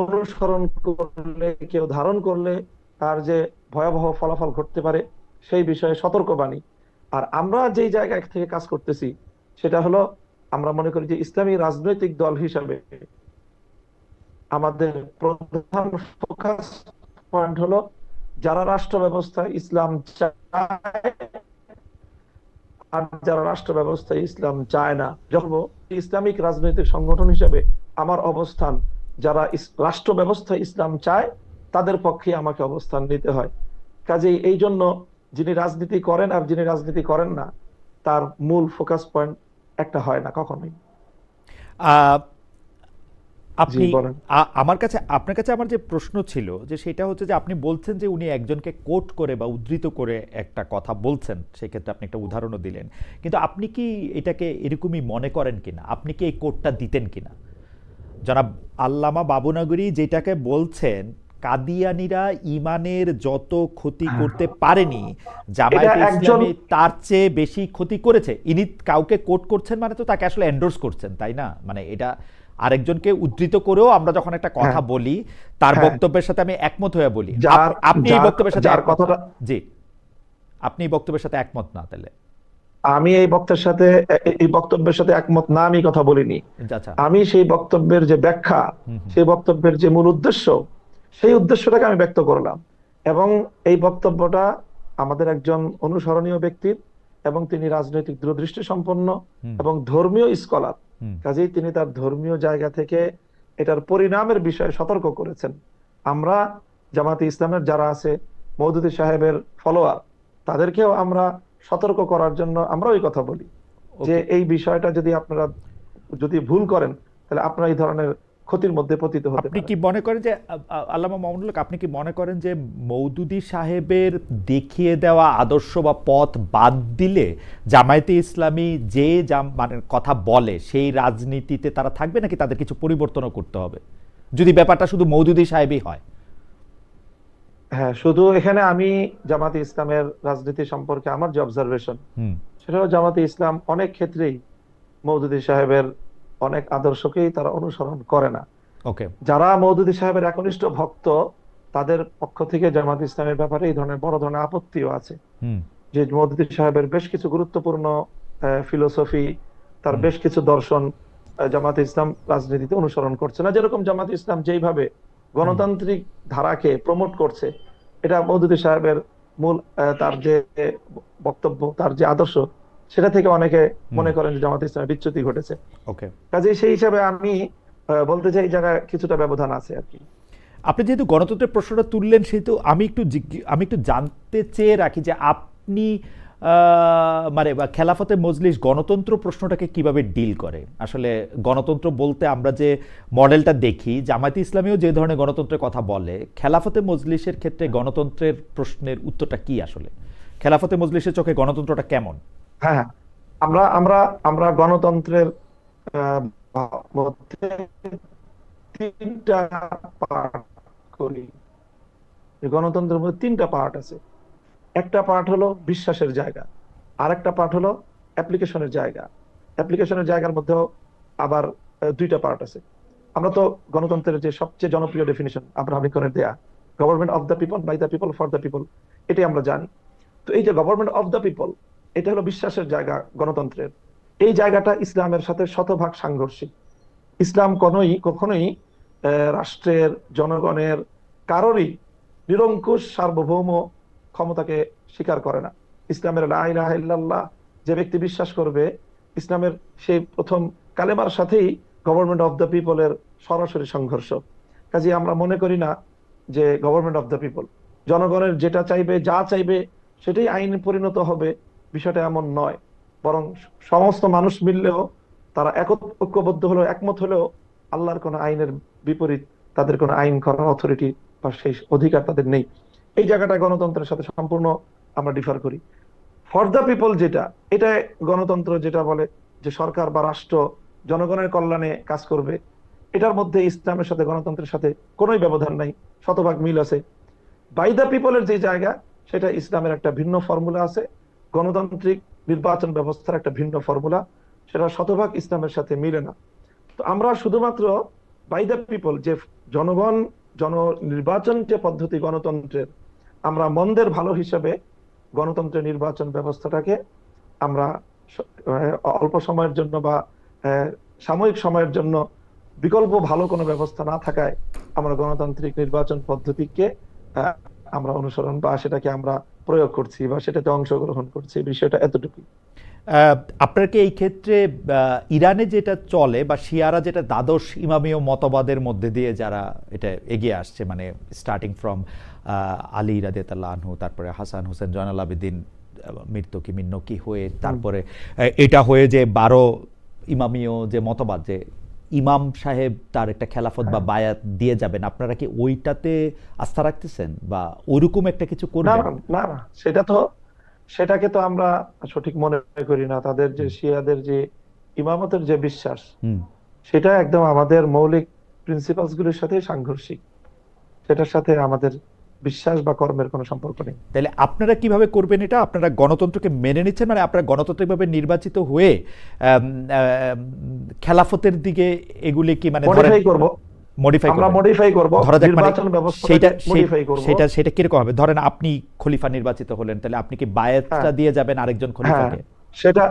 অনুসরণ করলে, কেউ ধারণ করলে তার যে ভয়াবহ ফলাফল ঘটতে পারে সেই বিষয়ে সতর্কবাণী। আর আমরা যেই জায়গা থেকে কাজ করতেছি সেটা হলো, আমরা মনে করি যে ইসলামী রাজনৈতিক দল হিসাবে আমাদের প্রধান ফোকাস পয়েন্ট হলো যারা রাষ্ট্র ব্যবস্থায় ইসলাম চায় আর যারা রাষ্ট্র ব্যবস্থায় ইসলাম চায় না। যখন ইসলামিক রাজনৈতিক সংগঠন হিসেবে আমার অবস্থান, যারা রাষ্ট্র ব্যবস্থায় ইসলাম চায় তাদের পক্ষে আমাকে অবস্থান নিতে হয়। কাজেই এই জন্য যিনি রাজনীতি করেন আর যিনি রাজনীতি করেন না, তার মূল ফোকাস পয়েন্ট একটা হয় না কখনোই। আহ, জি আপনি বলেন। আমার কাছে, আপনার কাছে আমার যে প্রশ্ন ছিল যে সেটা হচ্ছে যে আপনি বলছেন যে উনি একজনকে কোট করে বা উদ্ধৃত করে একটা কথা বলছেন, সেক্ষেত্রে আপনি একটা উদাহরণও দিলেন, কিন্তু আপনি কি এটাকে এরকমই মনে করেন কিনা, আপনি কি এই কোটটা দিতেন কিনা? জনাব আল্লামা বাবুনগরী যেটাকে বলছেন, কাদিয়ানীরা ইমানের যত ক্ষতি করতে পারেনি জামায়াতে ইসলামী তার চেয়ে বেশি ক্ষতি করেছে। ইনি কাউকে কোট করছেন মানে তো তাকে আসলে এন্ডোর্স করছেন, তাই না? মানে এটা আরেকজনকে উদ্ধৃত করেও আমরা যখন একটা কথা বলি তার বক্তব্যের সাথে আমি একমত হয়ে বলি। আপনি এই বক্তব্যের সাথে কথাটা, জি আপনি এই বক্তব্যের সাথে একমত না? তাহলে আমি এই বক্তব্যের সাথে একমত না, আমি কথা বলিনি। আমি সেই বক্তব্যের যে ব্যাখ্যা, সেই বক্তব্যের যে মূল উদ্দেশ্য, সেই উদ্দেশ্যটাকে আমি ব্যক্ত করলাম। এবং এই বক্তব্যটা আমাদের একজন অনুসরণীয় ব্যক্তির, এবং তিনি রাজনৈতিক দূরদৃষ্টি সম্পন্ন এবং ধর্মীয় স্কলার, কাজেই তিনি তার ধর্মীয় জায়গা থেকে এটার পরিণামের বিষয়ে সতর্ক করেছেন। আমরা জামাতে ইসলামের যারা আছে, মওদুদী সাহেবের ফলোয়ার, তাদেরকেও আমরা সতর্ক করার জন্য আমরা ওই কথা বলি যে এই বিষয়টা যদি আপনারা যদি ভুল করেন তাহলে আপনারা এই ধরনের ক্ষতির মধ্যে পতিত হতে পারেন। আপনি কি মনে করেন যে আল্লামা মামুনুল হক, আপনি কি মনে করেন যে মওদুদী সাহেবের দেখিয়ে দেওয়া আদর্শ বা পথ বাদ দিলে জামায়াতে ইসলামী যে মানে কথা বলে সেই রাজনীতিতে তারা থাকবে, নাকি তাদের কিছু পরিবর্তনও করতে হবে যদি ব্যাপারটা শুধু মওদুদী সাহেবই হয়? হ্যাঁ, শুধু এখানে আমি জামাতে ইসলামের রাজনীতি সম্পর্কে আমার যে অবজারভেশন, সেটা হলো জামাতে ইসলাম অনেক ক্ষেত্রেই মওদুদী সাহেবের অনেক আদর্শকেই তারা অনুসরণ করে না। যারা মওদুদী সাহেবের একনিষ্ঠ ভক্ত, তাদের পক্ষ থেকে জামাত ইসলামের ব্যাপারে এই ধরনের বড় ধরনের আপত্তিও আছে যে মওদুদী সাহেবের বেশ কিছু গুরুত্বপূর্ণ ফিলোসফি, তার বেশ কিছু দর্শন জামাতে ইসলাম রাজনীতিতে অনুসরণ করছে না। যেরকম জামাত ইসলাম যেইভাবে গণতান্ত্রিক ধারাকে প্রমোট করছে, এটা মওদুদী সাহেবের মূল তার যে বক্তব্য, তার যে আদর্শ, সেটা থেকে অনেকে মনে করেন যে জামাত ইসলামের বিচ্যুতি ঘটেছে। কাজে সেই হিসাবে আমি বলতে চাই এই জায়গায় কিছুটা ব্যবধান আছে আর কি। আপনি যেহেতু গণতন্ত্রের প্রশ্নটা তুললেন, সেহেতু আমি একটু জানতে চেয়ে রাখি যে আপনি মানে বা খেলাফতে মজলিস গণতন্ত্র প্রশ্নটাকে কিভাবে ডিল করে? আসলে গণতন্ত্র বলতে আমরা যে মডেলটা দেখি, জামায়াতে ইসলামীও যে ধরনের গণতন্ত্রের কথা বলে, খেলাফতে মজলিসের ক্ষেত্রে গণতন্ত্রের প্রশ্নের উত্তরটা কি আসলে? খেলাফতে মজলিসের চোখে গণতন্ত্রটা কেমন? হ্যাঁ, হ্যাঁ। আমরা আমরা আমরা গণতন্ত্রের আহ, মধ্যে তিনটা পার্ট করি। এই গণতন্ত্রের মধ্যে তিনটা পার্ট আছে। একটা পার্ট হলো বিশ্বাসের জায়গা, আর একটা পার্ট হলো অ্যাপ্লিকেশনের জায়গা। অ্যাপ্লিকেশনের জায়গার মধ্যেও আবার দুইটা পার্ট আছে। আমরা তো গণতন্ত্রের যে সবচেয়ে জনপ্রিয় ডেফিনিশন আব্রাহাম লিঙ্কনের দেয়া, government of the people, by the people, for the people, এটাই আমরা জানি। তো এই যে গভর্নমেন্ট অফ দ্য পিপল, এটা হলো বিশ্বাসের জায়গা গণতন্ত্রের। এই জায়গাটা ইসলামের সাথে শতভাগ সাংঘর্ষিক। ইসলাম কখনোই রাষ্ট্রের, জনগণের, কারোরই নিরঙ্কুশ সার্বভৌম ক্ষমতাকে স্বীকার করে না। ইসলামের লা ইলাহা ইল্লাল্লাহ যে ব্যক্তি বিশ্বাস করবে, ইসলামের সেই প্রথম কালেমার সাথেই গভর্নমেন্ট অফ দ্য পিপলের সরাসরি সংঘর্ষ। কাজে আমরা মনে করি না যে গভর্নমেন্ট অফ দ্য পিপল, জনগণের যেটা চাইবে, যা চাইবে সেটাই আইনে পরিণত হবে, বিষয়টা এমন নয়। বরং সমস্ত মানুষ মিললেও, তারা ঐক্যবদ্ধ হলেও, একমত হলেও আল্লাহর কোনো আইনের বিপরীত তাদের কোনো আইন করার অথরিটি বা সেই অধিকার তাদের নেই। এই জায়গাটা গণতন্ত্রের সাথে সম্পূর্ণ আমরা ডিফার করি। ফর দ্য পিপল যেটা, এটা গণতন্ত্র যেটা বলে যে সরকার বা রাষ্ট্র জনগণের কল্যাণে কাজ করবে, এটার মধ্যে ইসলামের সাথে গণতন্ত্রের সাথে কোনোই ব্যবধান নাই, শতভাগ মিল আছে। বাই দ্য পিপলের যে জায়গা, সেটা ইসলামের একটা ভিন্ন ফর্মুলা আছে, গণতান্ত্রিক নির্বাচন ব্যবস্থার একটা ভিন্ন ফর্মুলা, সেটা শতভাগ ইসলামের সাথে মিলে না। তো আমরা শুধুমাত্র বাই দ্য পিপল, যে জনগণ, নির্বাচন যে পদ্ধতি গণতন্ত্রের, আমরা মন্দের ভালো হিসেবে গণতন্ত্রের নির্বাচন ব্যবস্থাটাকে আমরা অল্প সময়ের জন্য বা সাময়িক সময়ের জন্য বিকল্প ভালো কোনো ব্যবস্থা না থাকায় আমরা গণতান্ত্রিক নির্বাচন পদ্ধতিকে আমরা অনুসরণ বা সেটাকে আমরা প্রয়োগ করছি বা সেটাতে অংশগ্রহণ করছি, বিষয়টা এতটুকু। আপনার কি এই ক্ষেত্রে ইরানে যেটা চলে বা শিয়ারা যেটা দ্বাদশ ইমামীয় মতবাদের মধ্যে দিয়ে যারা এটা এগিয়ে আসছে, মানে স্টার্টিং ফ্রম আলী রাদিয়াল্লাহু আনহু, তারপরে হাসান হোসেন জয়নাল আবেদিন, মির্তকি মিন্নকি হয়ে তারপরে এটা হয়ে যে 12 ইমামীয় যে মতবাদ, যে ইমাম সাহেব তার একটা খেলাফত বা বায়াত দিয়ে যাবেন, আপনারা কি ওইটাতে আস্থা রাখতেছেন বা ওইরকম একটা কিছু না করবেন? না না, সেটাকে তো আমরা সঠিক মনে করি না। তাদের যে শিয়াদের যে ইমামতের যে বিশ্বাস, সেটা একদম আমাদের মৌলিক প্রিন্সিপালস গুলির সাথে সাংঘর্ষিক। সেটার সাথে আমাদের বিশ্বাস বা কর্মের কোনো সম্পর্ক নেই। তাহলে আপনারা কিভাবে করবেন এটা? আপনারা গণতন্ত্রকে মেনে নিচ্ছেন, মানে আপনারা গণতান্ত্রিকভাবে নির্বাচিত হয়ে খেলাফতের দিকে এগুলি কি মানে মডিফাই করব, মডিফাই আমরা মডিফাই করব, ধরা যাক, মানে নির্বাচন ব্যবস্থাটাকে মডিফাই করব। সেটা কিরকম হবে? ধরেন আপনি খলিফা নির্বাচিত হলেন, তাহলে আপনি কি বায়াতটা দিয়ে যাবেন আরেকজন খলিফাকে? সেটা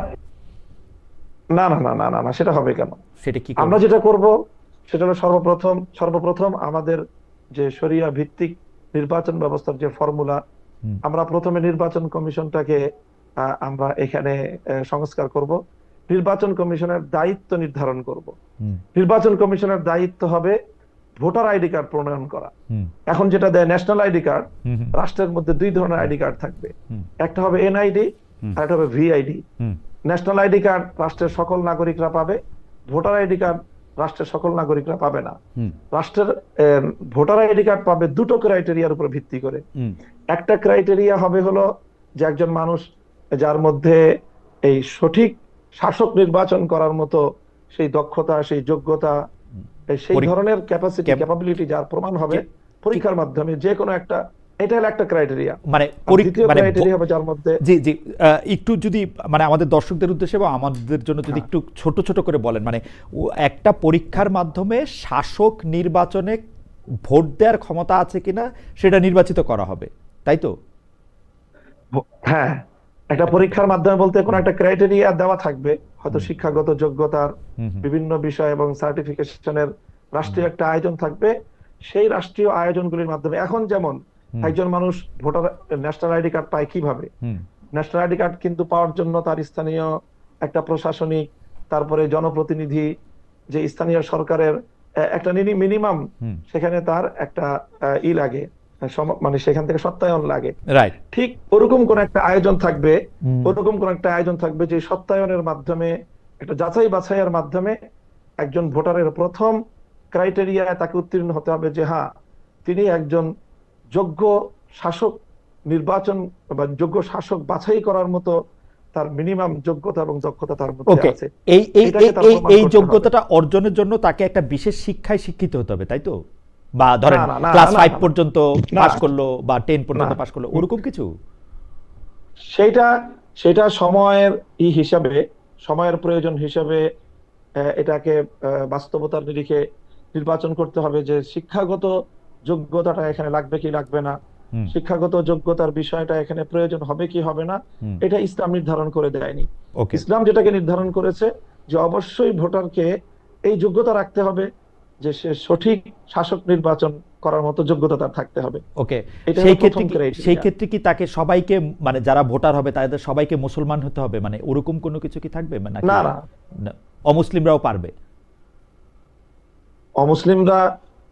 না না না না না না, সেটা হবে কেন? সেটা কি আমরা যেটা করব সেটা হলো সর্বপ্রথম আমাদের যে শরিয়া ভিত্তিক নির্বাচন ব্যবস্থার যে ফর্মুলা, আমরা প্রথমে নির্বাচন কমিশনটাকে আমরা এখানে সংস্কার করব। নির্বাচন কমিশনের দায়িত্ব নির্ধারণ করব। নির্বাচন কমিশনের দায়িত্ব হবে ভোটার আইডি কার্ড প্রণয়ন করা। এখন যেটা দেয় ন্যাশনাল আইডি কার্ড, রাষ্ট্রের মধ্যে দুই ধরনের আইডি কার্ড থাকবে, একটা হবে এনআইডি আর একটা হবে ভিআইডি। ন্যাশনাল আইডি কার্ড রাষ্ট্রের সকল নাগরিকরা পাবে, ভোটার আইডি কার্ড রাষ্ট্রের সকল নাগরিকরা পাবে না। রাষ্ট্রের ভোটার আইডি কার্ড পাবে দুটো ক্রাইটেরিয়ার উপর ভিত্তি করে। একটা ক্রাইটেরিয়া হবে হলো যে একজন মানুষ যার মধ্যে এই সঠিক শাসক নির্বাচন করার মতো সেই দক্ষতা, সেই যোগ্যতা, সেই ধরনের ক্যাপাবিলিটি যার প্রমাণ হবে পরীক্ষার মাধ্যমে যে কোনো একটা, এটা হলো একটা ক্রাইটেরিয়া। মানে ক্রাইটেরিয়া হবে যার মধ্যে জি জি একটু যদি মানে আমাদের দর্শকদের উদ্দেশ্যে বা আমাদের জন্য যদি একটু ছোট ছোট করে বলেন, মানে একটা পরীক্ষার মাধ্যমে শাসক নির্বাচনে ভোট দেওয়ার ক্ষমতা আছে কিনা সেটা নির্বাচিত করা হবে, তাই তো? হ্যাঁ, একটা পরীক্ষার মাধ্যমে বলতে কোনো একটা ক্রাইটেরিয়া দেওয়া থাকবে, হয়তো শিক্ষাগত যোগ্যতার বিভিন্ন বিষয় এবং সার্টিফিকেশনের রাষ্ট্রীয় একটা আয়োজন থাকবে। সেই রাষ্ট্রীয় আয়োজনগুলির মাধ্যমে এখন যেমন একজন মানুষ ভোটার ন্যাশনাল আইডি কার্ড পায় কিভাবে? ন্যাশনাল আইডি কার্ড কিন্তু পাওয়ার জন্য তার স্থানীয় একটা প্রশাসনিক, তারপরে জনপ্রতিনিধি, যে স্থানীয় সরকারের একটা মিনিমাম সেখানে তার একটা লাগে, মানে সেখান থেকে সত্যায়ন লাগে, রাইট। ঠিক ওরকম কোন একটা আয়োজন থাকবে, ওরকম কোন একটা আয়োজন থাকবে যে সত্যায়নের মাধ্যমে, একটা যাচাই বাছাইয়ের মাধ্যমে একজন ভোটারের প্রথম ক্রাইটেরিয়া তাকে উত্তীর্ণ হতে হবে যে হ্যাঁ, তিনি একজন যোগ্য শাসক নির্বাচন বা যোগ্য শাসক বাছাই করার মতো তার মিনিমাম যোগ্যতা এবং দক্ষতা তার মধ্যে ওকে, আছে। এই এই এটাকে তার এই প্রমাণ এই করতে হবে। যোগ্যতাটা অর্জনের জন্য তাকে একটা বিশেষ শিক্ষায় শিক্ষিত হতে হবে, তাই তো? বা ধরেন না, না, ক্লাস না, 5 না, পর্যন্ত না, পাস করলো বা 10 পর্যন্ত না। পাস করলো, ওরকম কিছু? সেটা সেটা সময়ের হিসাবে, সময়ের প্রয়োজন হিসাবে এটাকে বাস্তবতার নিরিখে নির্বাচন করতে হবে যে শিক্ষাগত যোগ্যতাটা এখানে লাগবে কি লাগবে না, হুম, শিক্ষাগত যোগ্যতার বিষয়টা এখানে প্রয়োজন হবে কি হবে না, হুম, এটা ইসলাম নির্ধারণ করে দেয়নি। ওকে, ইসলাম যেটাকে নির্ধারণ করেছে যে অবশ্যই ভোটারকে এই যোগ্যতা রাখতে হবে যে সে সঠিক শাসক নির্বাচন করার মতো যোগ্যতা তার থাকতে হবে। ওকে। এটা সেই হলো ক্ষেত্রে প্রথম কি ক্রাইটেরিয়া। সেই ক্ষেত্রে কি তাকে সবাইকে, মানে যারা ভোটার হবে তাদের সবাইকে মুসলমান হতে হবে, মানে ওরকম কোনো কিছু কি থাকবে, মানে নাকি না, না, না, অমুসলিমরাও পারবে? অমুসলিমরা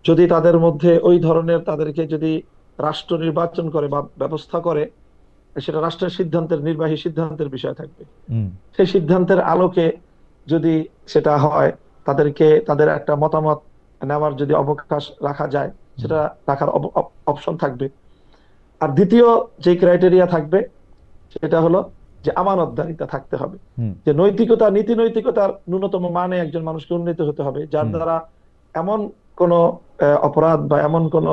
যদি তাদের মধ্যে ওই ধরনের, তাদেরকে যদি রাষ্ট্র নির্বাচন করে বা ব্যবস্থা করে, সেটা রাষ্ট্রের সিদ্ধান্তের, নির্বাহী সিদ্ধান্তের বিষয় থাকবে। হুম, সেই সিদ্ধান্তের আলোকে যদি সেটা হয়, তাদেরকে তাদের একটা মতামত নেওয়ার যদি অবকাশ রাখা যায়, সেটা রাখার অপশন থাকবে। আর দ্বিতীয় যে ক্রাইটেরিয়া থাকবে সেটা হলো যে আমানতদারিতা থাকতে হবে, হুম, যে নৈতিকতা, নীতি নৈতিকতার ন্যূনতম মানে একজন মানুষকে উন্নীত হতে হবে, যার হুম, দ্বারা এমন কোন অপরাধ বা এমন কোন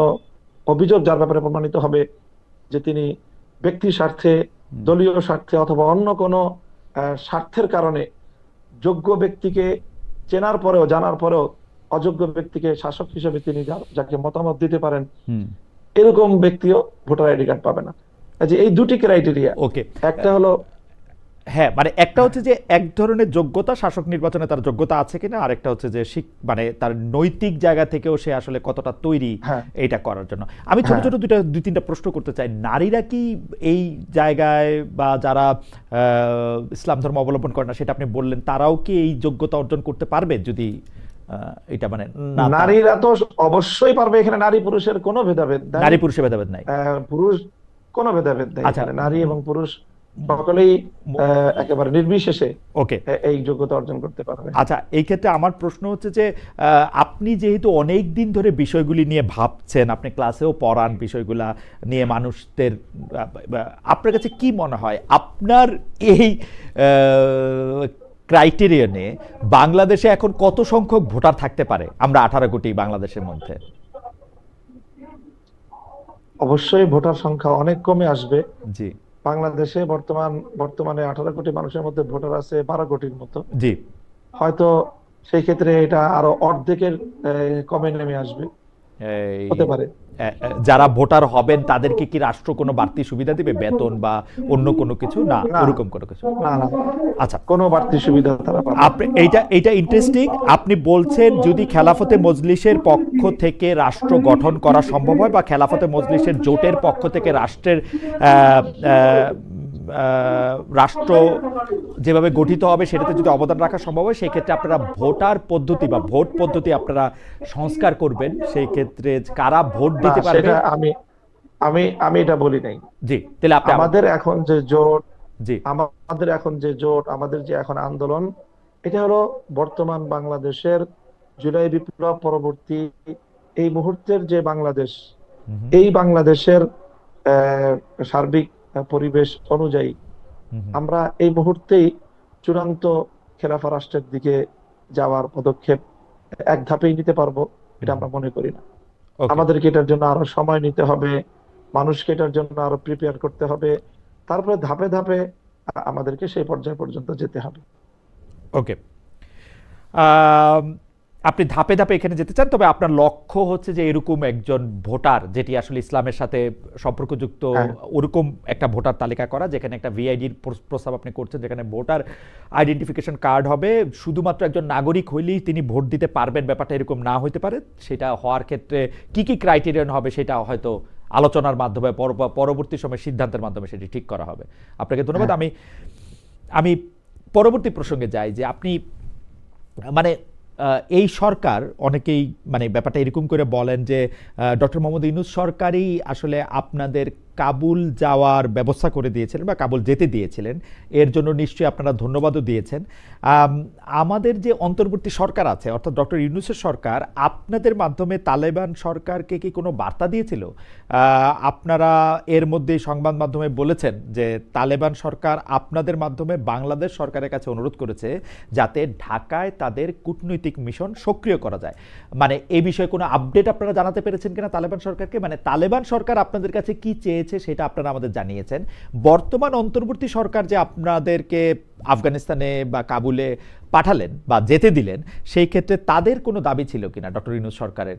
অভিযোগ যার ব্যাপারে প্রমাণিত হবে যে তিনি ব্যক্তি স্বার্থে, হুম, দলীয় স্বার্থে অথবা অন্য কোনো স্বার্থের কারণে যোগ্য ব্যক্তিকে চেনার পরেও, জানার পরেও অযোগ্য ব্যক্তিকে শাসক হিসেবে তিনি যাকে মতামত দিতে পারেন, হুম, এরকম ব্যক্তিও ভোটার আইডি কার্ড পাবে না। কাজে এই দুটি ক্রাইটেরিয়া, ওকে। একটা হলো হ্যাঁ, মানে একটা হচ্ছে যে এক ধরনের যোগ্যতা, শাসক নির্বাচনে তার যোগ্যতা আছে কিনা, আরেকটা হচ্ছে যে মানে তার নৈতিক জায়গা থেকেও সে আসলে কতটা তৈরি হ্যাঁ, এইটা করার জন্য। আমি ছোট হ্যাঁ, ছোট দুই তিনটা প্রশ্ন করতে চাই। নারীরা কি এই জায়গায়, বা যারা ইসলাম ধর্ম অবলম্বন করে না, সেটা আপনি বললেন, তারাও কি এই যোগ্যতা অর্জন করতে পারবে যদি এটা মানে না, নারীরা তো অবশ্যই পারবে। এখানে নারী পুরুষের কোনো ভেদাভেদ নাই, নারী পুরুষের ভেদাভেদ নাই? পুরুষ কোনো ভেদাভেদ নেই আচ্ছা, এখানে, নারী এবং পুরুষ সকলেই একেবারে নির্বিশেষে ওকে। এই যোগ্যতা অর্জন করতে পারবে। আচ্ছা, এই ক্ষেত্রে আমার প্রশ্ন হচ্ছে যে আপনি যেহেতু অনেক দিন ধরে বিষয়গুলি নিয়ে ভাবছেন, আপনি ক্লাসেও পড়ান বিষয়গুলা নিয়ে মানুষদের, আপনার কাছে কি মনে হয় আপনার এই ক্রাইটেরিয়নে বাংলাদেশে এখন কত সংখ্যক ভোটার থাকতে পারে? আমরা 18 কোটি বাংলাদেশের মধ্যে। অবশ্যই ভোটার সংখ্যা অনেক কমে আসবে। জি, বাংলাদেশে বর্তমানে 18 কোটি মানুষের মধ্যে ভোটার আছে 12 কোটির মতো। জি, হয়তো সেই ক্ষেত্রে এটা আরো অর্ধেকের কমে নেমে আসবে, এই হতে পারে। যারা ভোটার হবেন তাদেরকে কি রাষ্ট্র কোনো বাড়তি সুবিধা দিবে, বেতন বা অন্য কোনো কিছু? না, না, ওরকম কোনো কিছু? না, না, আচ্ছা, কোনো বাড়তি সুবিধা তারা পাবে না। আপনি এইটা ইন্টারেস্টিং। আপনি বলছেন যদি খেলাফতে মজলিসের পক্ষ থেকে রাষ্ট্র গঠন করা সম্ভব হয়, বা খেলাফতে মজলিসের জোটের পক্ষ থেকে রাষ্ট্রের রাষ্ট্র যেভাবে গঠিত হবে সেটাতে যদি অবদান রাখা সম্ভব হয়, সেই ক্ষেত্রে আপনারা ভোটার পদ্ধতি বা ভোট পদ্ধতি আপনারা সংস্কার করবেন। সেই ক্ষেত্রে কারা ভোট না, দিতে পারবে? সেটা আমি আমি আমি এটা বলি নাই। জি, তাহলে আপনি আমাদের এখন যে জোট, জি, আমাদের যে এখন আন্দোলন, এটা হলো বর্তমান বাংলাদেশের জুলাই বিপ্লব পরবর্তী এই মুহূর্তের যে বাংলাদেশ, এই বাংলাদেশের সার্বিক পরিবেশ অনুযায়ী আমরা এই মুহূর্তেই চূড়ান্ত খেলাফা রাষ্ট্রের দিকে যাওয়ার পদক্ষেপ এক ধাপেই নিতে পারবো, এটা আমরা মনে করি না। ওকে, আমাদেরকে এটার জন্য আরো সময় নিতে হবে, মানুষকে এটার জন্য আরো প্রিপেয়ার করতে হবে, তারপরে ধাপে ধাপে আমাদেরকে সেই পর্যায় পর্যন্ত যেতে হবে। ওকে। আপনি ধাপে ধাপে এখানে যেতে চান, তবে আপনার লক্ষ্য হচ্ছে যে এরকম একজন ভোটার যেটি আসলে ইসলামের সাথে সম্পর্কযুক্ত, হ্যাঁ, ওরকম একটা ভোটার তালিকা করা, যেখানে একটা ভিআইডির প্রস্তাব আপনি করছেন, যেখানে ভোটার আইডেন্টিফিকেশন কার্ড হবে, শুধুমাত্র একজন নাগরিক হইলেই তিনি ভোট দিতে পারবেন, ব্যাপারটা এরকম না হইতে পারে। সেটা হওয়ার ক্ষেত্রে কি কি ক্রাইটেরিয়ান হবে সেটা হয়তো আলোচনার মাধ্যমে, পরবর্তী সময় সিদ্ধান্তের মাধ্যমে সেটি ঠিক করা হবে। আপনাকে ধন্যবাদ। হ্যাঁ, আমি পরবর্তী প্রসঙ্গে যাই যে আপনি মানে এই সরকার অনেকেই মানে ব্যাপারটা এরকম করে বলেন যে ডক্টর মোহাম্মদ ইউনূস সরকারই আসলে আপনাদের কাবুল যাওয়ার ব্যবস্থা করে দিয়েছিলেন বা কাবুল যেতে দিয়েছিলেন, এর জন্য নিশ্চয়ই আপনারা ধন্যবাদও দিয়েছেন। আমাদের যে অন্তর্বর্তী সরকার আছে অর্থাৎ ডক্টর ইউনূসের সরকার আপনাদের মাধ্যমে তালেবান সরকারকে কি কোনো বার্তা দিয়েছিল? আপনারা এর মধ্যে সংবাদ মাধ্যমে বলেছেন যে তালেবান সরকার আপনাদের মাধ্যমে বাংলাদেশ সরকারের কাছে অনুরোধ করেছে যাতে ঢাকায় তাদের কূটনৈতিক মিশন সক্রিয় করা যায়। মানে এই বিষয়ে কোনো আপডেট আপনারা জানাতে পেরেছেন কিনা তালেবান সরকারকে? মানে তালেবান সরকার আপনাদের কাছে কি চেয়েছে সেটা আপনারা আমাদের জানিয়েছেন। বর্তমান অন্তর্বর্তী সরকার যে আপনাদেরকে আফগানিস্তানে বা কাবুলে পাঠালেন বা যেতে দিলেন, সেই ক্ষেত্রে তাদের কোনো দাবি ছিল কিনা ডক্টর ইউনূস সরকারের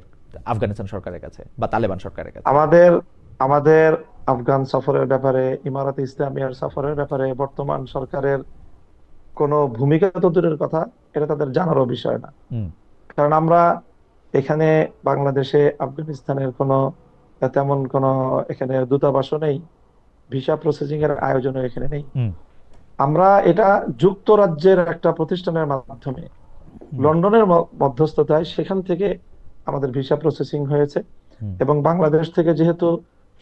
আফগানিস্তান সরকারের কাছে বা তালেবান সরকারের কাছে? আমাদের আমাদের আফগান সফরের ব্যাপারে, ইমারাতে ইসলামিয়ার সফরের ব্যাপারে বর্তমান সরকারের কোনো ভূমিকা তো দূরের কথা, এটা তাদের জানারও বিষয় না। হুম কারণ আমরা এখানে বাংলাদেশে আফগানিস্তানের কোনো তেমন কোনো এখানে দূতাবাসও নেই, ভিসা প্রসেসিং এর আয়োজনও এখানে নেই। হুম আমরা এটা যুক্তরাজ্যের একটা প্রতিষ্ঠানের মাধ্যমে লন্ডনের মধ্যস্থতায় সেখান থেকে আমাদের ভিসা প্রসেসিং হয়েছে। হুম এবং বাংলাদেশ থেকে যেহেতু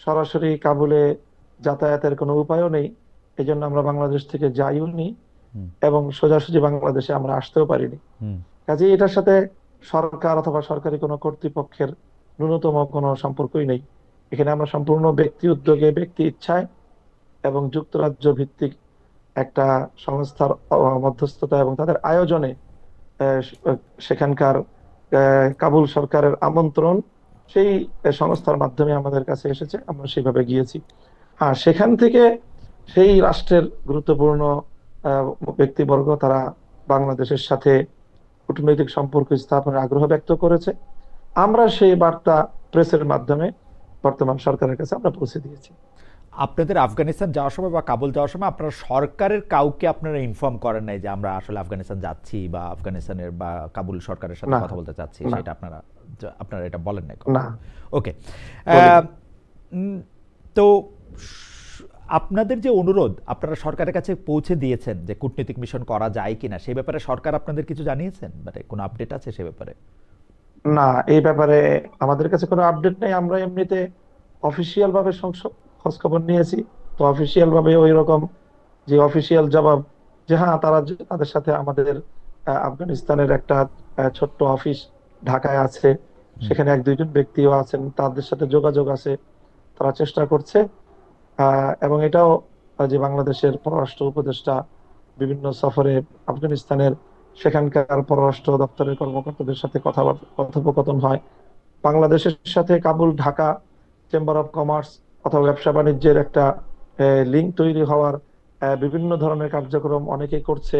সরাসরি কাবুলে যাতায়াতের কোনো উপায়ও নেই, এই জন্য আমরা বাংলাদেশ থেকে যাইও নি হুম এবং সোজাসুজি বাংলাদেশে আমরা আসতেও পারিনি। হুম কাজে এটার সাথে সরকার অথবা সরকারি কোনো কর্তৃপক্ষের ন্যূনতম কোনো সম্পর্কই নেই। এখানে আমরা সম্পূর্ণ ব্যক্তি উদ্যোগে, ব্যক্তি ইচ্ছায় এবং যুক্তরাজ্য ভিত্তিক একটা সংস্থার মধ্যস্থতা এবং তাদের আয়োজনে সেখানকার কাবুল সরকারের আমন্ত্রণ সেই সংস্থার মাধ্যমে আমাদের কাছে এসেছে, আমরা সেইভাবে গিয়েছি। হ্যাঁ, সেখান থেকে সেই রাষ্ট্রের গুরুত্বপূর্ণ ব্যক্তিবর্গ তারা বাংলাদেশের সাথে কূটনৈতিক সম্পর্ক স্থাপনের আগ্রহ ব্যক্ত করেছে। আমরা সেই বার্তা প্রেসের মাধ্যমে বর্তমান সরকারের কাছে আমরা পৌঁছে দিয়েছি। আপনাদের আফগানিস্তান যাওয়ার সময় বা কাবুল যাওয়ার সময় আপনারা সরকারের কাউকে আপনারা ইনফর্ম করেন নাই যে আমরা আসলে আফগানিস্তান যাচ্ছি বা আফগানিস্তানের বা কাবুল সরকারের সাথে না, কথা বলতে চাচ্ছি, না, সেটা আপনারা এটা বলেন নাই? না, ওকে। বলিনি। তো আপনাদের যে অনুরোধ আপনারা সরকারের কাছে পৌঁছে দিয়েছেন যে কূটনৈতিক মিশন করা যায় কিনা, সেই ব্যাপারে সরকার আপনাদের কিছু জানিয়েছেন? মানে কোনো আপডেট আছে সে ব্যাপারে? না, এই ব্যাপারে আমাদের কাছে কোনো আপডেট নেই। আমরা এমনিতে অফিসিয়াল ভাবে খোঁজ খবর নিয়েছি, তো অফিসিয়াল ভাবে ওই রকম যে অফিসিয়াল জবাব যে হ্যাঁ তারা তাদের সাথে আমাদের আফগানিস্তানের একটা ছোট্ট অফিস ঢাকায় আছে, সেখানে এক দুইজন ব্যক্তিও আছেন, তাদের সাথে যোগাযোগ আছে, তারা চেষ্টা করছে। এবং এটাও যে বাংলাদেশের পররাষ্ট্র উপদেষ্টা বিভিন্ন সফরে আফগানিস্তানের সেখানকার পররাষ্ট্র দপ্তরের কর্মকর্তাদের সাথে কথোপকথন হয়। বাংলাদেশের সাথে Kabul Dhaka chamber of commerce অথবা ব্যবসা বাণিজ্যের একটা লিঙ্ক তৈরি হওয়ার বিভিন্ন ধরনের কার্যক্রম অনেকেই করছে।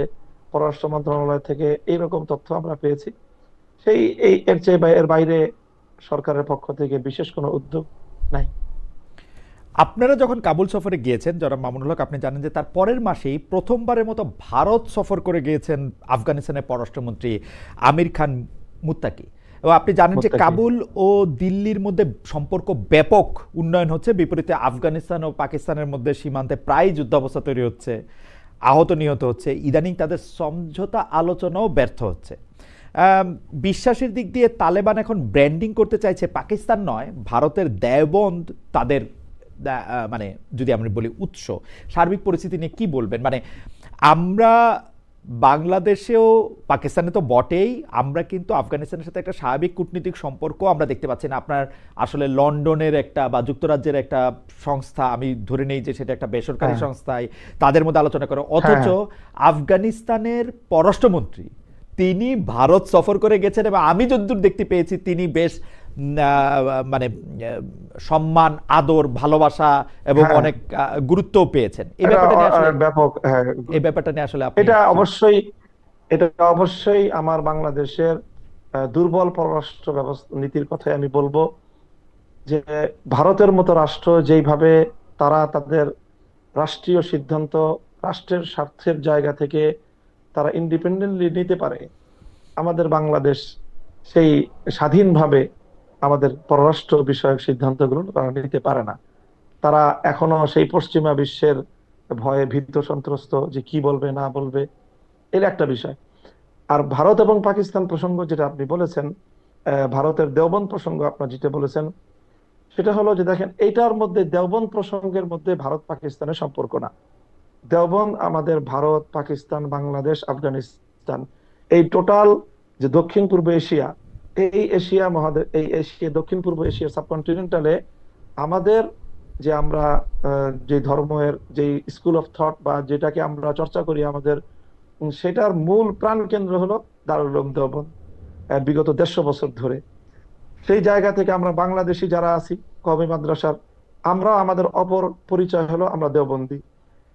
পররাষ্ট্র মন্ত্রণালয় থেকে এইরকম তথ্য আমরা পেয়েছি। সেই এর চেয়ে এর বাইরে সরকারের পক্ষ থেকে বিশেষ কোনো উদ্যোগ নাই। আপনারা যখন কাবুল সফরে গিয়েছেন, জনাব মামুনুল হক, আপনি জানেন যে তার পরের মাসেই প্রথমবারের মতো ভারত সফর করে গিয়েছেন আফগানিস্তানের পররাষ্ট্রমন্ত্রী আমির খান মুত্তাকি। এবং আপনি জানেন যে কাবুল ও দিল্লির মধ্যে সম্পর্ক ব্যাপক উন্নয়ন হচ্ছে, বিপরীতে আফগানিস্তান ও পাকিস্তানের মধ্যে সীমান্তে প্রায় যুদ্ধাবস্থা তৈরি হচ্ছে, আহত নিহত হচ্ছে, ইদানিং তাদের সমঝোতা আলোচনাও ব্যর্থ হচ্ছে। বিশ্বাসের দিক দিয়ে তালেবান এখন ব্র্যান্ডিং করতে চাইছে পাকিস্তান নয়, ভারতের দেওবন্দ তাদের মানে যদি আমরা বলি উৎস। সার্বিক পরিস্থিতি নিয়ে কি বলবেন? মানে আমরা বাংলাদেশেও, পাকিস্তানে তো বটেই, আমরা কিন্তু আফগানিস্তানের সাথে একটা স্বাভাবিক কূটনীতিক সম্পর্ক আমরা দেখতে পাচ্ছি না। আপনার আসলে লন্ডনের একটা বা যুক্তরাজ্যের একটা সংস্থা, আমি ধরে নেই যে সেটা একটা বেসরকারি সংস্থায়, তাদের মধ্যে আলোচনা করে, অথচ আফগানিস্তানের পররাষ্ট্রমন্ত্রী তিনি ভারত সফর করে গেছেন এবং আমি যতদূর দেখতে পেয়েছি তিনি বেশ মানে সম্মান, আদর, ভালোবাসা এবং অনেক গুরুত্বও পেয়েছেন। এই ব্যাপারটা নিয়ে আসলে এটা অবশ্যই আমার বাংলাদেশের দুর্বল পররাষ্ট্র ব্যবস্থা নীতির কথাই আমি বলবো যে ভারতের মতো রাষ্ট্র যেইভাবে তারা তাদের রাষ্ট্রীয় সিদ্ধান্ত রাষ্ট্রের স্বার্থের জায়গা থেকে তারা ইন্ডিপেন্ডেন্টলি নিতে পারে, আমাদের বাংলাদেশ সেই স্বাধীনভাবে আমাদের পররাষ্ট্র বিষয়ক সিদ্ধান্তগুলো তারা নিতে পারে না। তারা এখনো সেই পশ্চিমা বিশ্বের ভয়ে ভীত সন্ত্রস্ত যে কি বলবে না বলবে, এর একটা বিষয়। আর ভারত এবং পাকিস্তান প্রসঙ্গ যেটা আপনি বলেছেন, ভারতের দেওবন্দ প্রসঙ্গ আপনার যেটা বলেছেন, সেটা হলো যে দেখেন এইটার মধ্যে দেওবন্দ প্রসঙ্গের মধ্যে ভারত পাকিস্তানের সম্পর্ক না। দেওবন্দ আমাদের ভারত, পাকিস্তান, বাংলাদেশ, আফগানিস্তান, এই টোটাল যে দক্ষিণ পূর্ব এশিয়া, এই এশিয়া মহাদেশ, এই এশিয়া দক্ষিণ পূর্ব এশিয়ার সাবকন্টিনেন্টালে আমাদের যে আমরা যে ধর্মের যে স্কুল অফ থট বা যেটাকে আমরা চর্চা করি আমাদের, সেটার মূল প্রাণ কেন্দ্র হলো দারুল উলুম দেওবন্দ। বিগত 150 বছর ধরে সেই জায়গা থেকে আমরা বাংলাদেশি যারা আছি কওমি মাদ্রাসার, আমরা আমাদের অপর পরিচয় হলো আমরা দেওবন্দি।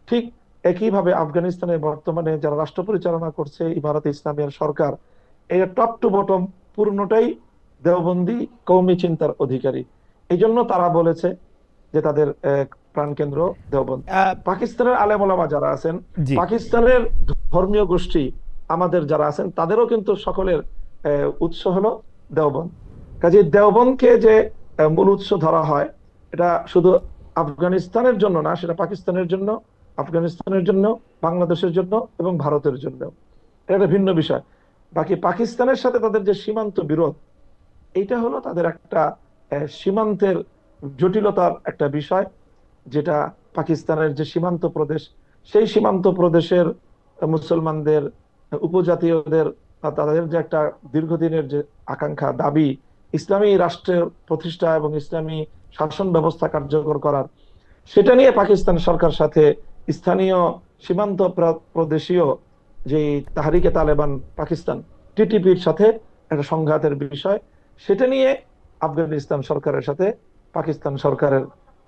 ঠিক একইভাবে আফগানিস্তানে বর্তমানে যারা রাষ্ট্র পরিচালনা করছে ইমারতে ইসলামিয়ার সরকার, এই টপ টু বটম পূর্ণটাই দেওবন্দি কওমি চিন্তার অধিকারী। এই জন্য তারা বলেছে যে তাদের প্রাণকেন্দ্র দেওবন্দ। পাকিস্তানের আলেম ওলামা যারা আছেন, জি পাকিস্তানের ধর্মীয় গোষ্ঠী আমাদের যারা আছেন, তাদেরও কিন্তু সকলের উৎস হলো দেওবন্দ। কাজে দেওবন্দকে যে মূল উৎস ধরা হয়, এটা শুধু আফগানিস্তানের জন্য না, সেটা পাকিস্তানের জন্য, আফগানিস্তানের জন্য, বাংলাদেশের জন্য এবং ভারতের জন্য। এটা একটা ভিন্ন বিষয়। বাকি পাকিস্তানের সাথে তাদের যে সীমান্ত বিরোধ, এইটা হলো তাদের একটা সীমান্তের জটিলতার একটা বিষয়, যেটা পাকিস্তানের যে সীমান্ত প্রদেশ, সেই সীমান্ত প্রদেশের মুসলমানদের, উপজাতীয়দের, তাদের যে একটা দীর্ঘদিনের যে আকাঙ্ক্ষা, দাবি ইসলামী রাষ্ট্রের প্রতিষ্ঠা এবং ইসলামী শাসন ব্যবস্থা কার্যকর করার, সেটা নিয়ে পাকিস্তান সরকার সাথে স্থানীয় সীমান্ত প্রদেশীয় যে তাহরিকে তালেবান পাকিস্তান, টিটিপির সাথে একটা সংঘাতের বিষয়, সেটা নিয়ে আফগানিস্তান সরকারের সাথে পাকিস্তান সরকারের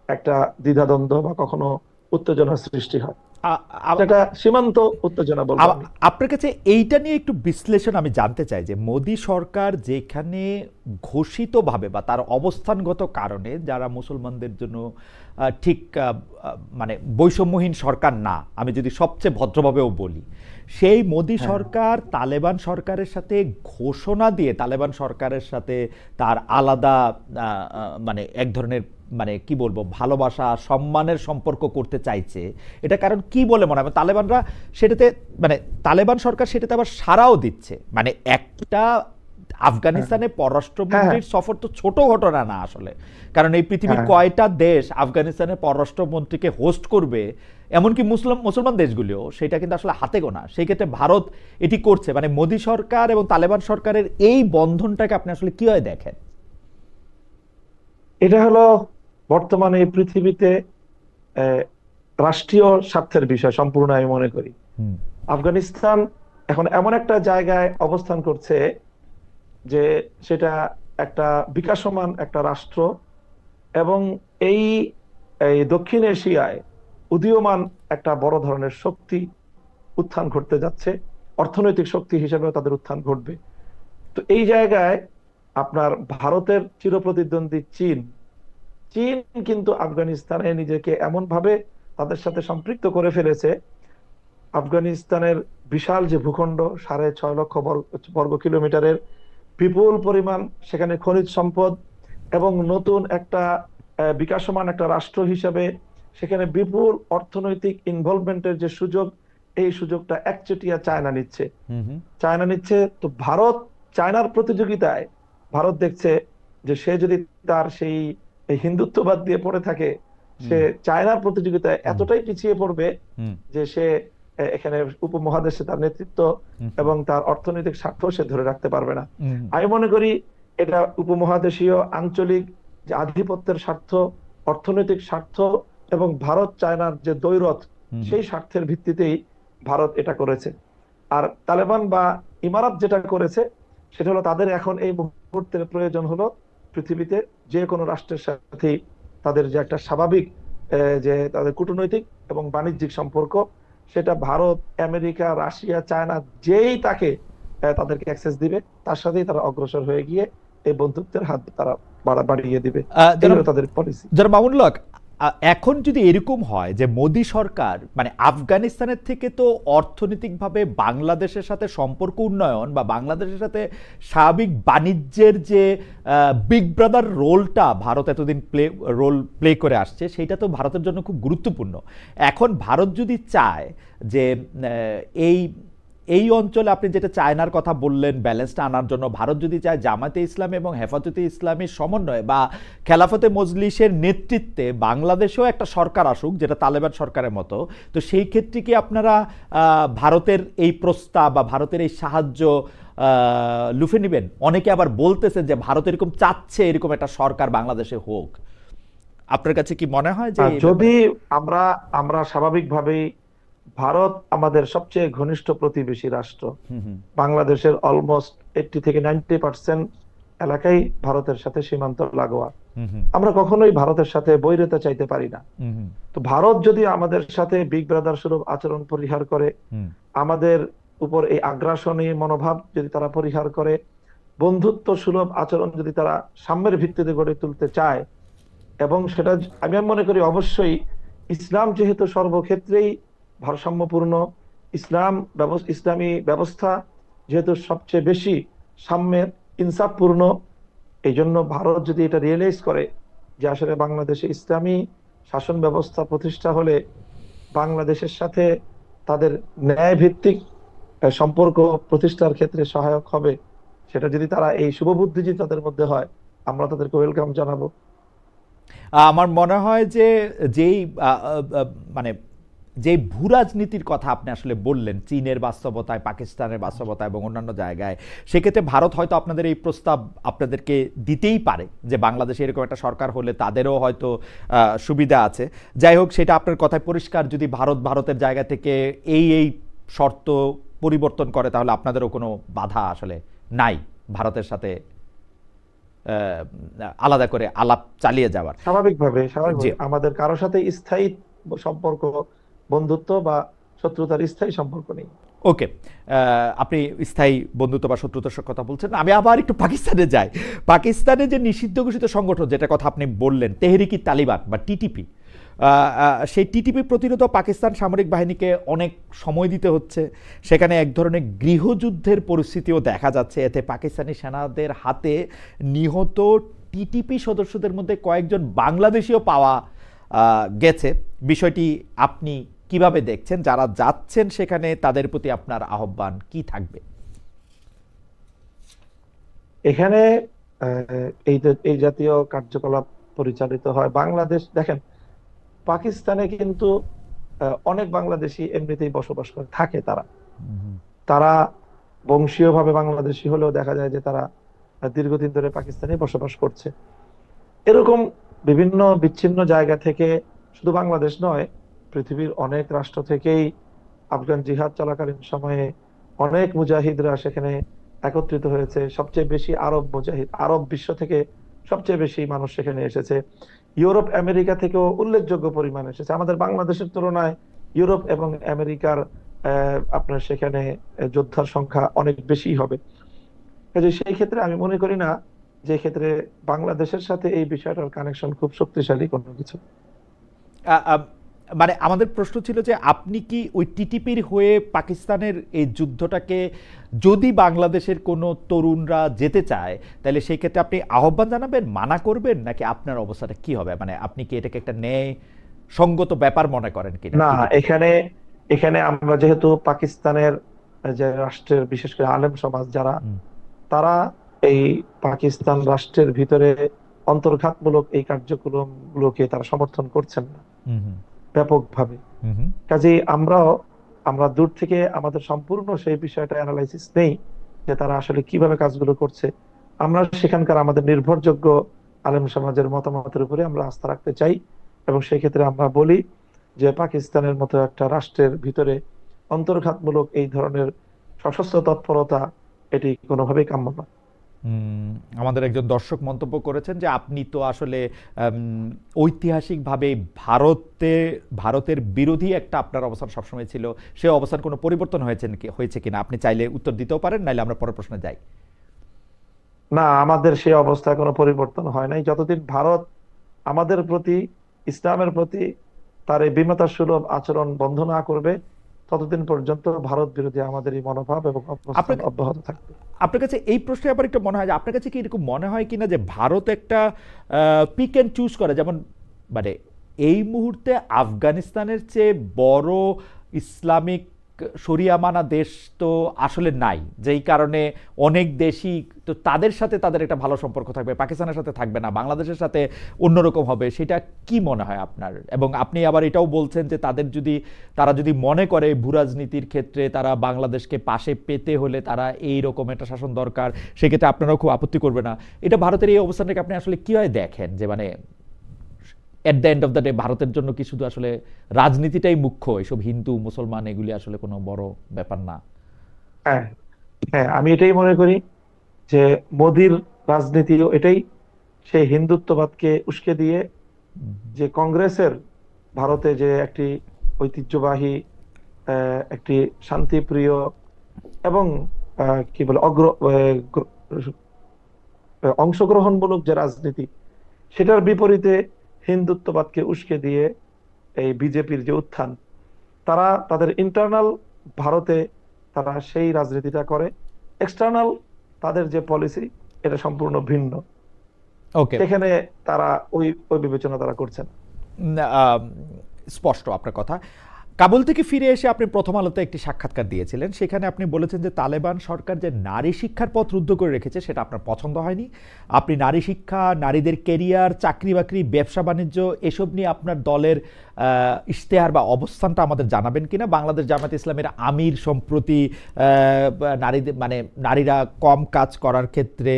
একটা দ্বিধাদ্বন্দ্ব বা কখনো উত্তেজনার সৃষ্টি হয়। এটা সীমান্ত উত্তেজনা বলবো আমি। আপনার কাছে এইটা নিয়ে একটু বিশ্লেষণ আমি জানতে চাই যে মোদী সরকার যেখানে ঘোষিতভাবে বা তার অবস্থানগত কারণে যারা মুসলমানদের জন্য ঠিক মানে বৈষম্যহীন সরকার না, আমি যদি সবচেয়ে ভদ্রভাবেও বলি, সেই মোদী সরকার তালেবান সরকারের সাথে ঘোষণা দিয়ে তালেবান সরকারের সাথে তার আলাদা মানে এক ধরনের মানে কি বলবো ভালোবাসা সম্মানের সম্পর্ক করতে চাইছে। এটা কারণ কি বলে মনে হয়? তালেবানরা সেটাতে মানে তালেবান সরকার সেটাতে আবার সাড়াও দিচ্ছে। মানে একটা আফগানিস্তানের পররাষ্ট্রমন্ত্রীর সফর তো ছোট ঘটনা না আসলে, কারণ এই পৃথিবীর কয়টা দেশ আফগানিস্তানের পররাষ্ট্রমন্ত্রীকে হোস্ট করবে, এমনকি মুসলমান দেশগুলিও, সেটা কিন্তু আসলে হাতে গোনা। সেই ক্ষেত্রে ভারত এটি করছে। মানে মোদী সরকার এবং তালেবান সরকারের এই বন্ধনটাকে আপনি আসলে কিভাবে দেখেন? এটা হলো বর্তমানে পৃথিবীতে রাষ্ট্রীয় স্বার্থের বিষয় সম্পূর্ণ আমি মনে করি। আফগানিস্তান এখন এমন একটা জায়গায় অবস্থান করছে যে সেটা একটা বিকাশমান একটা রাষ্ট্র, এবং এই দক্ষিণ এশিয়ায় উদীয়মান একটা বড় ধরনের শক্তি উত্থান ঘটতে যাচ্ছে, অর্থনৈতিক শক্তি হিসেবেও তাদের উত্থান ঘটবে। তো এই জায়গায় আপনার ভারতের চিরপ্রতিদ্বন্দ্বী চীন কিন্তু আফগানিস্তানে নিজেকে এমন ভাবে তাদের সাথে সম্পৃক্ত করে ফেলেছে, আফগানিস্তানের বিশাল যে ভূখণ্ড 6.5 লক্ষ বর্গ কিলোমিটারের, বিপুল পরিমাণ সেখানে খনিজ সম্পদ, এবং নতুন একটা বিকাশমান একটা রাষ্ট্র হিসেবে সেখানে বিপুল অর্থনৈতিক ইনভলভমেন্টের যে সুযোগ, এই সুযোগটা একচেটিয়া চায়না নিচ্ছে। তো ভারত চায়নার প্রতিযোগিতায়, ভারত দেখছে যে সে যদি তার সেই হিন্দুত্ববাদ দিয়ে পড়ে থাকে, সে চায়নার প্রতিযোগিতায় এতটাই পিছিয়ে পড়বে যে সে এখানে উপমহাদেশে তার নেতৃত্ব এবং তার অর্থনৈতিক স্বার্থ সে ধরে রাখতে পারবে না। আমি মনে করি এটা উপমহাদেশীয় আঞ্চলিক যে আধিপত্যের স্বার্থ, অর্থনৈতিক স্বার্থ এবং ভারত চায়নার যে দ্বৈরথ, সেই স্বার্থের ভিত্তিতেই ভারত এটা করেছে। আর তালেবান বা ইমারত যেটা করেছে, সেটা হলো তাদের এখন এই মুহূর্তের প্রয়োজন হলো পৃথিবীতে যে কোনো রাষ্ট্রের সাথে তাদের যে একটা স্বাভাবিক যে তাদের কূটনৈতিক এবং বাণিজ্যিক সম্পর্ক, সেটা ভারত, আমেরিকা, রাশিয়া, চায়না যেই তাকে তাদেরকে অ্যাক্সেস দিবে, তার সাথেই তারা অগ্রসর হয়ে গিয়ে এই বন্ধুত্বের হাত তারা বাড়িয়ে দিবে। তাদের পলিসি। যারা মামুনুল হক, এখন যদি এরকম হয় যে মোদী সরকার মানে আফগানিস্তানের থেকে তো অর্থনৈতিকভাবে বাংলাদেশের সাথে সম্পর্ক উন্নয়ন বা বাংলাদেশের সাথে স্বাভাবিক বাণিজ্যের যে বিগ ব্রাদার রোলটা ভারত এতদিন প্লে করে আসছে, সেইটা তো ভারতের জন্য খুব গুরুত্বপূর্ণ। এখন ভারত যদি চায় যে এই অঞ্চলে আপনি যেটা চায়নার কথা বললেন ব্যালেন্সটা আনার জন্য, ভারত যদি চায় জামাতে ইসলাম এবং হেফাজতে ইসলামের সমন্বয়ে বা খেলাফতে মজলিসের নেতৃত্বে বাংলাদেশেও একটা সরকার আসুক যেটা তালেবান সরকারের মতো, তো সেই ক্ষেত্রে কি আপনারা ভারতের এই প্রস্তাব বা ভারতের এই সাহায্য লুফে নেবেন? অনেকে আবার বলতেছেন যে ভারত এরকম চাচ্ছে এরকম একটা সরকার বাংলাদেশে হোক। আপনার কাছে কি মনে হয় যে যদি আমরা আমরা স্বাভাবিকভাবেই, ভারত আমাদের সবচেয়ে ঘনিষ্ঠ প্রতিবেশী রাষ্ট্র। বাংলাদেশের অলমোস্ট 80 থেকে 90% এলাকাই ভারতের সাথে সীমান্ত লাগোয়া। আমরা কখনোই ভারতের সাথে বৈরিতা চাইতে পারি না। তো ভারত যদি আমাদের সাথে বিগ ব্রাদার স্বরূপ আচরণ পরিহার করে, আমাদের উপর এই আগ্রাসনী মনোভাব যদি তারা পরিহার করে, বন্ধুত্ব সুলভ আচরণ যদি তারা সাম্যের ভিত্তিতে গড়ে তুলতে চায়, এবং সেটা আমি মনে করি অবশ্যই ইসলাম যেহেতু সর্বক্ষেত্রেই ভারসাম্যপূর্ণ, ইসলামী ব্যবস্থা যেহেতু সবচেয়ে বেশি সাম্যের ইনসাফপূর্ণ, এই জন্য ভারত যদি এটা রিয়েলাইজ করে যে আসলে বাংলাদেশে ইসলামী শাসন ব্যবস্থা প্রতিষ্ঠা হলে বাংলাদেশের সাথে তাদের ন্যায় ভিত্তিক সম্পর্ক প্রতিষ্ঠার ক্ষেত্রে সহায়ক হবে, সেটা যদি তারা এই শুভবুদ্ধি যদি তাদের মধ্যে হয়, আমরা তাদেরকে ওয়েলকাম জানাবো। আমার মনে হয় যে যেই মানে যে ভূরাজনীতির কথা আপনি আসলে বললেন চীনের বাস্তবতায়, পাকিস্তানের বাস্তবতায় এবং অন্যান্য জায়গায়, সেক্ষেত্রে ভারত হয়তো আপনাদের এই প্রস্তাব আপনাদেরকে দিতেই পারে যে বাংলাদেশে এরকম একটা সরকার হলে তাদেরও হয়তো সুবিধা আছে। যাই হোক, সেটা আপনার কথায় পরিষ্কার, যদি ভারতের জায়গা থেকে এই শর্ত পরিবর্তন করে তাহলে আপনাদেরও কোনো বাধা আসলে নাই ভারতের সাথে আলাদা করে আলাপ চালিয়ে যাওয়ার। স্বাভাবিকভাবে আমাদের কারোর সাথে স্থায়ী সম্পর্ক, বন্ধুত্ব বা শত্রুতার স্থায়ী সম্পর্ক নেই। ওকে, আপনি স্থায়ী বন্ধুত্ব বা শত্রুতার কথা বলছেন। আমি আবার একটু পাকিস্তানে যাই। পাকিস্তানে যে নিষিদ্ধ ঘোষিত সংগঠন যেটা কথা আপনি বললেন, তেহরিকি তালিবান বা টিটিপি, সেই টিটিপি প্রতিরোধ পাকিস্তান সামরিক বাহিনীকে অনেক সময় দিতে হচ্ছে। সেখানে এক ধরনের গৃহযুদ্ধের পরিস্থিতিও দেখা যাচ্ছে। এতে পাকিস্তানি সেনাদের হাতে নিহত টিটিপি সদস্যদের মধ্যে কয়েকজন বাংলাদেশিও পাওয়া গেছে। বিষয়টি আপনি কিভাবে দেখছেন? যারা যাচ্ছেন সেখানে তাদের প্রতি আপনার আহ্বান কি থাকবে? এখানে এই জাতীয় কার্যকলাপ পরিচালিত হয় বাংলাদেশ। দেখেন, পাকিস্তানে কিন্তু অনেক বাংলাদেশি এমনিতেই বসবাস করে থাকে। তারা বংশীয়ভাবে বাংলাদেশি হলেও দেখা যায় যে তারা দীর্ঘদিন ধরে পাকিস্তানে বসবাস করছে। এরকম বিভিন্ন বিচ্ছিন্ন জায়গা থেকে, শুধু বাংলাদেশ নয়, পৃথিবীর অনেক রাষ্ট্র থেকেই আফগান জিহাদ চলাকালীন সময়ে অনেক মুজাহিদরা সেখানে একত্রিত হয়েছে। সবচেয়ে বেশি আরব বিশ্ব থেকে সবচেয়ে বেশি মানুষ সেখানে এসেছে। ইউরোপ আমেরিকা থেকেও উল্লেখযোগ্য পরিমাণ এসেছে। আমাদের বাংলাদেশের তুলনায় ইউরোপ এবং আমেরিকার আপনার সেখানে যোদ্ধার সংখ্যা অনেক বেশি হবে। সেই ক্ষেত্রে আমি মনে করি না যে ক্ষেত্রে বাংলাদেশের সাথে এই বিষয়টার কানেকশন খুব শক্তিশালী কোনো কিছু। মানে আমাদের প্রশ্ন ছিল যে আপনি কি ওই টিটিপির হয়ে পাকিস্তানের এই যুদ্ধটাকে, যদি বাংলাদেশের কোনো তরুণরা যেতে চায় তাহলে সেই ক্ষেত্রে আপনি আহ্বান জানাবেন, মানা করবেন, নাকি আপনার অবস্থাটা কি হবে? মানে আপনি কি এটাকে একটা ন্যায় সঙ্গত ব্যাপার মনে করেন কিনা? না, এখানে আমরা যেহেতু পাকিস্তানের যে রাষ্ট্রের বিশেষ করে আলেম সমাজ যারা, তারা এই পাকিস্তান রাষ্ট্রের ভিতরে অন্তর্ঘাতমূলক এই কার্যক্রমগুলোকে তারা সমর্থন করছেন না ব্যাপকভাবে। কাজেই আমরা দূর থেকে আমাদের সম্পূর্ণ সেই বিষয়টা অ্যানালাইসিস নেই যে তারা আসলে কিভাবে কাজগুলো করছে। আমরা সেখানকার আমাদের নির্ভরযোগ্য আলেম সমাজের মতামতের উপরে আমরা আস্থা রাখতে চাই, এবং সেই ক্ষেত্রে আমরা বলি যে পাকিস্তানের মতো একটা রাষ্ট্রের ভিতরে অন্তর্ঘাতমূলক এই ধরনের সশস্ত্র তৎপরতা এটি কোনোভাবেই কাম্য নয়। আমাদের একজন দর্শক মন্তব্য করেছেন যে আপনি তো আসলে ঐতিহাসিকভাবে ভারতের বিরোধী একটা আপনার অবস্থান সবসময় ছিল, সে অবস্থান কোনো পরিবর্তন হয়েছে কিনা? আপনি চাইলে উত্তর দিতেও পারেন, নাইলে আমরা পরের প্রশ্নে যাই। না, আমাদের সেই অবস্থায় কোনো পরিবর্তন হয় নাই। যতদিন ভারত আমাদের প্রতি, ইসলামের প্রতি তার এই বিমতা সুলভ আচরণ বন্ধ না করবে, ততদিন পর্যন্ত ভারত বিরোধী আমাদের এই মনোভাব এবং অবস্থান অব্যাহত থাকবে। আপনার কাছে এই প্রশ্নে আবার একটু মনে হয় যে আপনার কাছে কি এরকম মনে হয় কিনা যে ভারত একটা পিক অ্যান্ড চুজ করে, যেমন মানে এই মুহূর্তে আফগানিস্তানের চেয়ে বড় ইসলামিক শরিয়া মানা দেশ তো আসলে নাই, যেই কারণে অনেক দেশই তো তাদের সাথে তাদের একটা ভালো সম্পর্ক থাকবে, পাকিস্তানের সাথে থাকবে না, বাংলাদেশের সাথে অন্যরকম হবে, সেটা কি মনে হয় আপনার? এবং আপনি আবার এটাও বলছেন যে তারা যদি মনে করে ভূরাজনীতির ক্ষেত্রে তারা বাংলাদেশকে পাশে পেতে হলে তারা এই রকম একটা শাসন দরকার, সেক্ষেত্রে আপনারাও খুব আপত্তি করবে না। এটা ভারতের এই অবস্থানটাকে আপনি আসলে কিভাবে দেখেন, যে মানে at the end of the day ভারতের জন্য কি শুধু আসলে রাজনীতিটাই মুখ্য, এসব হিন্দু মুসলমান এগুলি আসলে কোনো বড় ব্যাপার না? হ্যাঁ, হ্যাঁ, আমি এটাই মনে করি যে মোদির রাজনীতিও এটাই, সেই হিন্দুত্ববাদকে উস্কে দিয়ে যে কংগ্রেসের ভারতে যে একটি ঐতিহ্যবাহী একটি শান্তিপ্রিয় এবং কি বলে অংশগ্রহণমূলক যে রাজনীতি, সেটার বিপরীতে হিন্দুত্ববাদকে উস্কে দিয়ে এই বিজেপির যে উত্থান, তারা তাদের ইন্টারনাল ভারতে তারা সেই রাজনীতিটা করে, এক্সটার্নাল তাদের যে পলিসি এটা সম্পূর্ণ ভিন্ন। ওকে, সেখানে তারা ওই ওই বিবেচনা তারা করছেন। স্পষ্ট আপনার কথা। কাবুল থেকে ফিরে এসে আপনি প্রথম আলোতে একটি সাক্ষাৎকার দিয়েছিলেন, সেখানে আপনি বলেছেন যে তালেবান সরকার যে নারী শিক্ষার পথ রুদ্ধ করে রেখেছে সেটা আপনার পছন্দ হয়নি। আপনি নারী শিক্ষা, নারীদের কেরিয়ার, চাকরি বাকরি, ব্যবসা বাণিজ্য এসব নিয়ে আপনার দলের ইশতেহার বা অবস্থানটা আমাদের জানাবেন কিনা? বাংলাদেশ জামায়াত ইসলামের আমির সম্প্রতি নারীরা কম কাজ করার ক্ষেত্রে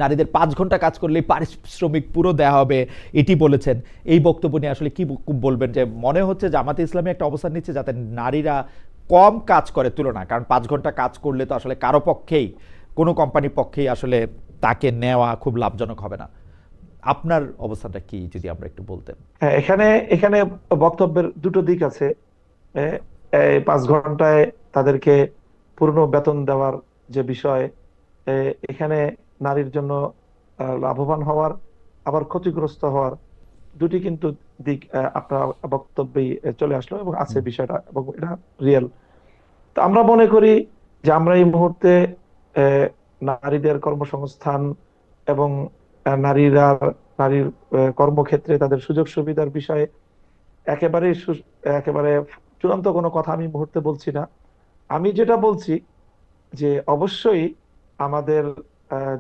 নারীদের 5 ঘন্টা কাজ করলেই পারিশ্রমিক পুরো দেওয়া হবে এটি বলেছেন। এই বক্তব্য নিয়ে আসলে কি বলবেন? যে মনে হচ্ছে জামায়াত ইসলামী একটা অবস্থান নিচ্ছে যাতে নারীরা কম কাজ করে তুলনায়, কারণ 5 ঘন্টা কাজ করলে তো আসলে কারো পক্ষেই, কোনো কোম্পানির পক্ষেই আসলে তাকে নেওয়া খুব লাভজনক হবে না। আপনার অবস্থানটা কি যদি আমরা একটু বলতেন? হ্যাঁ, এখানে এখানে বক্তব্যের দুটো দিক আছে। এই 5 ঘন্টায় তাদেরকে পূর্ণ বেতন দেওয়ার যে বিষয়, এখানে নারীর জন্য লাভবান হওয়ার আবার ক্ষতিগ্রস্ত হওয়ার দুটি কিন্তু দিক আপনার বক্তব্যেই চলে আসলো এবং আছে বিষয়টা, এবং এটা রিয়েল। তো আমরা মনে করি যে আমরা এই মুহূর্তে নারীদের কর্মসংস্থান এবং নারীর কর্মক্ষেত্রে তাদের সুযোগ সুবিধার বিষয়ে একেবারে একেবারে চূড়ান্ত কোনো কথা আমি এই মুহূর্তে বলছি না। আমি যেটা বলছি যে অবশ্যই আমাদের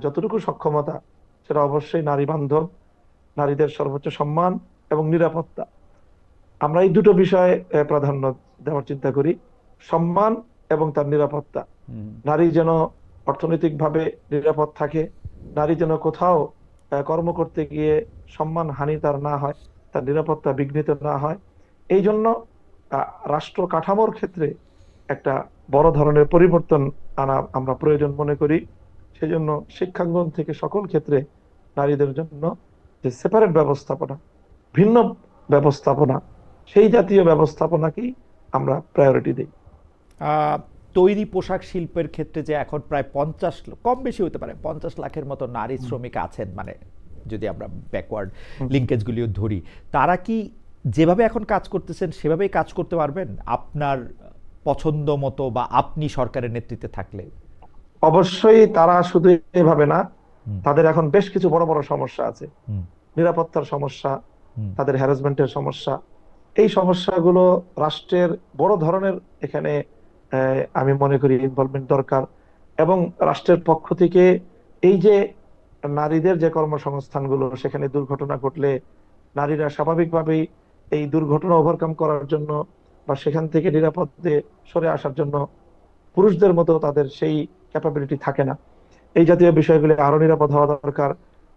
যতটুকু সক্ষমতা, সেটা অবশ্যই নারী বান্ধব, নারীদের সর্বোচ্চ সম্মান এবং নিরাপত্তা, আমরা এই দুটো বিষয়ে প্রাধান্য দেওয়ার চিন্তা করি। সম্মান এবং তার নিরাপত্তা। নারী যেন অর্থনৈতিকভাবে নিরাপদ থাকে, নারী যেন কোথাও কর্ম করতে গিয়ে সম্মান হানি তার না হয়, তার নিরাপত্তা বিঘ্নিত না হয়। এই জন্য রাষ্ট্র কাঠামোর ক্ষেত্রে একটা বড় ধরনের পরিবর্তন আনা আমরা প্রয়োজন মনে করি। সেজন্য শিক্ষাঙ্গন থেকে সকল ক্ষেত্রে নারীদের জন্য যে সেপারেট ব্যবস্থাপনা, ভিন্ন ব্যবস্থাপনা, সেই জাতীয় ব্যবস্থাপনাকেই আমরা প্রায়োরিটি দিই। তৈরি পোশাক শিল্পের ক্ষেত্রে যে এখন প্রায় 50, কম বেশি হতে পারে 50 লাখের মতো নারী শ্রমিক আছেন, মানে যদি আমরা ব্যাকওয়ার্ড লিঙ্কেজগুলিও ধরি, তারা কি যেভাবে এখন কাজ করতেছেন সেভাবেই কাজ করতে পারবেন আপনার পছন্দ মতো, বা আপনি সরকারের নেতৃত্বে থাকলে? অবশ্যই তারা শুধু এভাবে না, তাদের এখন বেশ কিছু বড় বড় সমস্যা আছে। নিরাপত্তার সমস্যা, তাদের হ্যারাসমেন্টের সমস্যা, এই সমস্যাগুলো রাষ্ট্রের বড় ধরনের এখানে আমি মনে করি ইনভলভমেন্ট দরকার। এবং রাষ্ট্রের পক্ষ থেকে এই যে নারীদের যে কর্মসংস্থানগুলো, সেখানে দুর্ঘটনা ঘটলে নারীরা স্বাভাবিকভাবেই এই দুর্ঘটনা ওভারকাম করার জন্য বা সেখান থেকে নিরাপদে সরে আসার জন্য পুরুষদের মতো তাদের সেই ক্যাপাবিলিটি থাকে না। এই জাতীয় বিষয়গুলি আরো নিরাপদ হওয়া দরকার।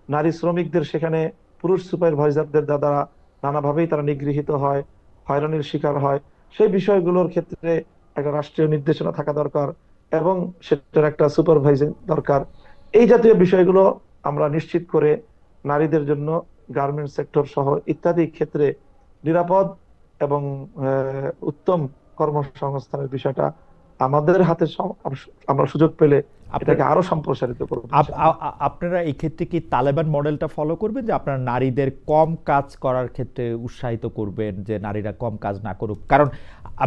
নারী শ্রমিকদের সেখানে পুরুষ সুপারভাইজারদের দ্বারা নানাভাবেই তারা নিগৃহীত হয়, হয়রানির শিকার হয়। সেই বিষয়গুলোর ক্ষেত্রে একটা রাষ্ট্রীয় নির্দেশনা থাকা দরকার এবং সেটার একটা সুপারভাইজিং দরকার। এই জাতীয় বিষয়গুলো আমরা নিশ্চিত করে নারীদের জন্য গার্মেন্টস সেক্টর সহ ইত্যাদি ক্ষেত্রে নিরাপদ এবং উত্তম কর্মসংস্থানের বিষয়টা আমাদের হাতে আমরা সুযোগ পেলে এটাকে আরো সম্প্রসারিত করব। আপনারা এই ক্ষেত্রে কি তালেবান মডেলটা ফলো করবেন, যে আপনারা নারীদের কম কাজ করার ক্ষেত্রে উৎসাহিত করবেন, যে নারীরা কম কাজ না করুক? কারণ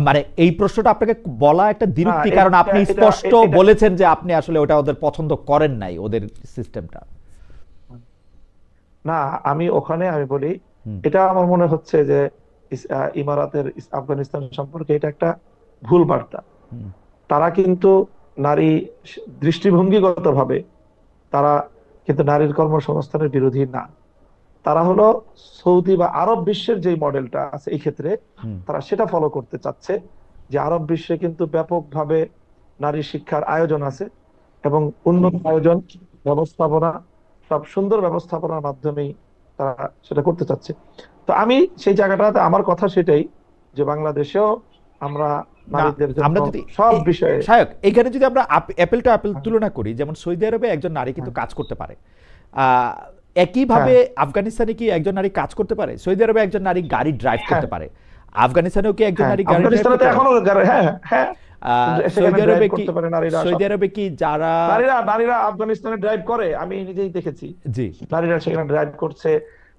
মানে এই প্রশ্নটা আপনাকে বলা একটা দ্বিরুক্তি, কারণ আপনি স্পষ্ট বলেছেন যে আপনি আসলে ওটা ওদের পছন্দ করেন নাই, ওদের সিস্টেমটা। না, আমি বলি এটা আমার মনে হচ্ছে যে ইমারাতের আফগানিস্তান সম্পর্কে এটা একটা ভুল বার্তা। হুম, তারা কিন্তু নারী দৃষ্টিভঙ্গিগতভাবে তারা কিন্তু নারীর কর্মসংস্থানের বিরোধী না। তারা হলো সৌদি বা আরব বিশ্বের যে মডেলটা আছে এই ক্ষেত্রে হুম, তারা সেটা ফলো করতে চাচ্ছে, যে আরব বিশ্বে কিন্তু ব্যাপকভাবে নারী শিক্ষার আয়োজন আছে এবং উন্নত আয়োজন, ব্যবস্থাপনা, সব সুন্দর ব্যবস্থাপনার মাধ্যমেই তারা সেটা করতে চাচ্ছে। তো আমি সেই জায়গাটাতে আমার কথা সেটাই, যে বাংলাদেশেও আমরা না নারীদের জন্য আমরা যদি সব এ- বিষয়ে। শায়ক এখানে যদি আমরা অ্যাপেল টু অ্যাপেল তুলনা করি, যেমন সৌদি আরবে একজন নারী কিন্তু কাজ করতে পারে, আহ, একইভাবে হ্যাঁ, আফগানিস্তানে কি একজন নারী কাজ করতে পারে? সৌদি আরবে একজন নারী গাড়ি ড্রাইভ হ্যাঁ, করতে পারে, আফগানিস্তানেও কি একজন হ্যাঁ, নারী গাড়ি ড্রাইভ আফগানিস্তানে তো করতে পারে? এখনো হ্যাঁ, হ্যাঁ, সেখানে সৌদি ড্রাইভ আরবে কি করতে পারে নারীরা সব। সৌদি আরবে কি যারা নারীরা নারীরা আফগানিস্তানে ড্রাইভ করে, আমি নিজেই দেখেছি। জি নারীরা সেখানে ড্রাইভ করছে,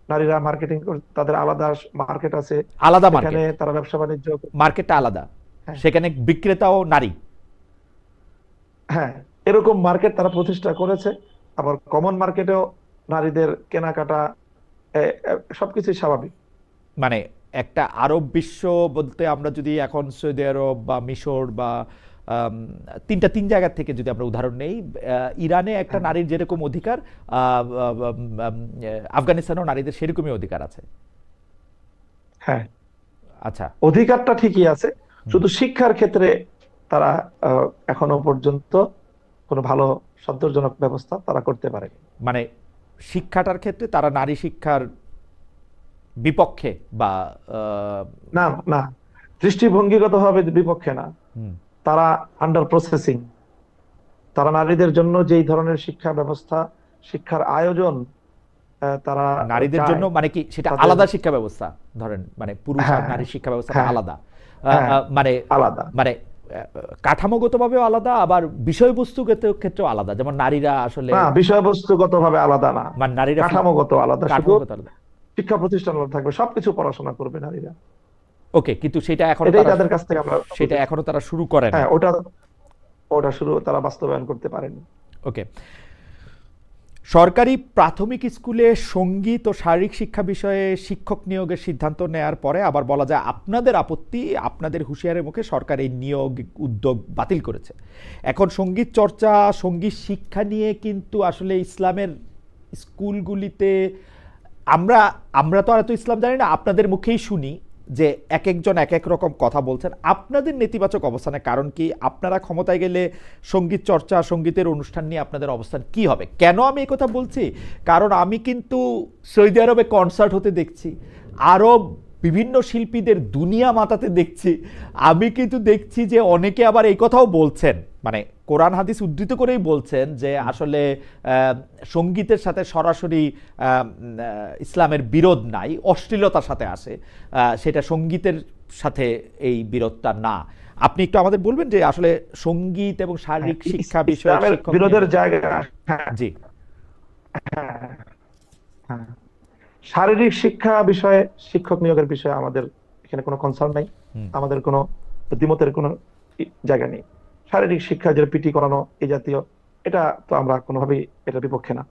নারীরা মার্কেটিং, তাদের আলাদা মার্কেট আছে, আলাদা সেখানে মার্কেট, তারা ব্যবসা বাণিজ্য মার্কেটটা আলাদা, হ্যাঁ, সেখানে বিক্রেতাও নারী। হ্যাঁ, এরকম মার্কেট তারা প্রতিষ্ঠা করেছে। আবার কমন মার্কেটেও নারীদের কেনাকাটা সবকিছুই স্বাভাবিক। মানে একটা আরব বিশ্ব বলতে আমরা যদি এখন সৌদি আরব বা মিশর বা আম, তিন জায়গা থেকে যদি আমরা উদাহরণ নেই, ইরানে একটা হ্যাঁ, নারীর যেরকম অধিকার, আফগানিস্তানেও নারীদের সেরকমই অধিকার আছে। হ্যাঁ, আচ্ছা। অধিকারটা ঠিকই আছে, হুম। শুধু শিক্ষার ক্ষেত্রে তারা এখনো পর্যন্ত কোনো ভালো সন্তোষজনক ব্যবস্থা তারা করতে পারেনি। মানে শিক্ষাটার ক্ষেত্রে তারা নারী শিক্ষার বিপক্ষে বা আহ, না, না, দৃষ্টিভঙ্গিগতভাবে বিপক্ষে না, হুম, তারা আন্ডার প্রসেসিং। তারা নারীদের জন্য যেই ধরনের শিক্ষা ব্যবস্থা, শিক্ষার আয়োজন তারা নারীদের চায় জন্য মানে কি সেটা তাদের। আলাদা শিক্ষা ব্যবস্থা, ধরেন মানে পুরুষ আর হ্যাঁ, নারীর শিক্ষা ব্যবস্থাটা হ্যাঁ, আলাদা, হ্যাঁ, মানে আলাদা। মানে কাঠামোগতভাবেও আলাদা, আবার বিষয়বস্তুগত ক্ষেত্রেও আলাদা, যেমন নারীরা আসলে না, বিষয়বস্তুগত ভাবে আলাদা না, মানে নারীরা কাঠামোগত আলাদা। শুধু কাঠামোগত আলাদা। শিক্ষা প্রতিষ্ঠান আলাদা থাকবে, সবকিছু পড়াশোনা করবে নারীরা। ওকে, কিন্তু সেটা এখনো এটাই তারা তাদের কাছ থেকে আমরা সেটা এখনো তারা শুরু করে নাই। হ্যাঁ, ওটা ওটা শুরু তারা বাস্তবায়ন করতে পারেনি। ওকে, সরকারি প্রাথমিক স্কুলে সঙ্গীত ও শারীরিক শিক্ষা বিষয়ে শিক্ষক নিয়োগের সিদ্ধান্ত নেয়ার পরে আবার বলা যায় আপনাদের আপত্তি, আপনাদের হুঁশিয়ারের মুখে সরকার এই নিয়োগ উদ্যোগ বাতিল করেছে। এখন সঙ্গীত চর্চা, সঙ্গীত শিক্ষা নিয়ে কিন্তু আসলে ইসলামের স্কুলগুলিতে আমরা আমরা তো আর এত ইসলাম জানি না, আপনাদের মুখেই শুনি যে এক একজন এক এক রকম কথা বলছেন। আপনাদের নেতিবাচক অবস্থানের কারণ কি? আপনারা ক্ষমতায় গেলে সঙ্গীত চর্চা, সঙ্গীতের অনুষ্ঠান নিয়ে আপনাদের অবস্থান কি হবে? কেন আমি এই কথা বলছি? কারণ আমি কিন্তু সৌদি আরবে কনসার্ট হতে দেখছি, আরব বিভিন্ন শিল্পীদের দুনিয়া মাতাতে দেখছি। আমি কিন্তু দেখছি যে অনেকে আবার এই কথাও বলছেন, মানে কোরআন হাদিস উদ্ধৃত করেই বলছেন যে আসলে সঙ্গীতের সাথে সরাসরি ইসলামের বিরোধ নাই, অশ্লীলতার সাথে আসে, সেটা সঙ্গীতের সাথে এই বিরোধটা না। আপনি একটু আমাদের বলবেন যে আসলে সঙ্গীত এবং শারীরিক শিক্ষা বিষয়ে ইসলামের শিক্ষক বিরোধের নিয়োগ- জায়গা। হ্যাঁ, জি হ্যাঁ, হ্যাঁ। শারীরিক শিক্ষা বিষয়ে শিক্ষক নিয়োগের বিষয়ে আমাদের এখানে কোনো কনসার্ন নাই, হুম, আমাদের কোনো দ্বিমতের কোনো জায়গা নেই। শারীরিক শিক্ষা যেটা পিটি করানো এই জাতীয়, এটা তো আমরা কোনোভাবেই এটা বিপক্ষে না।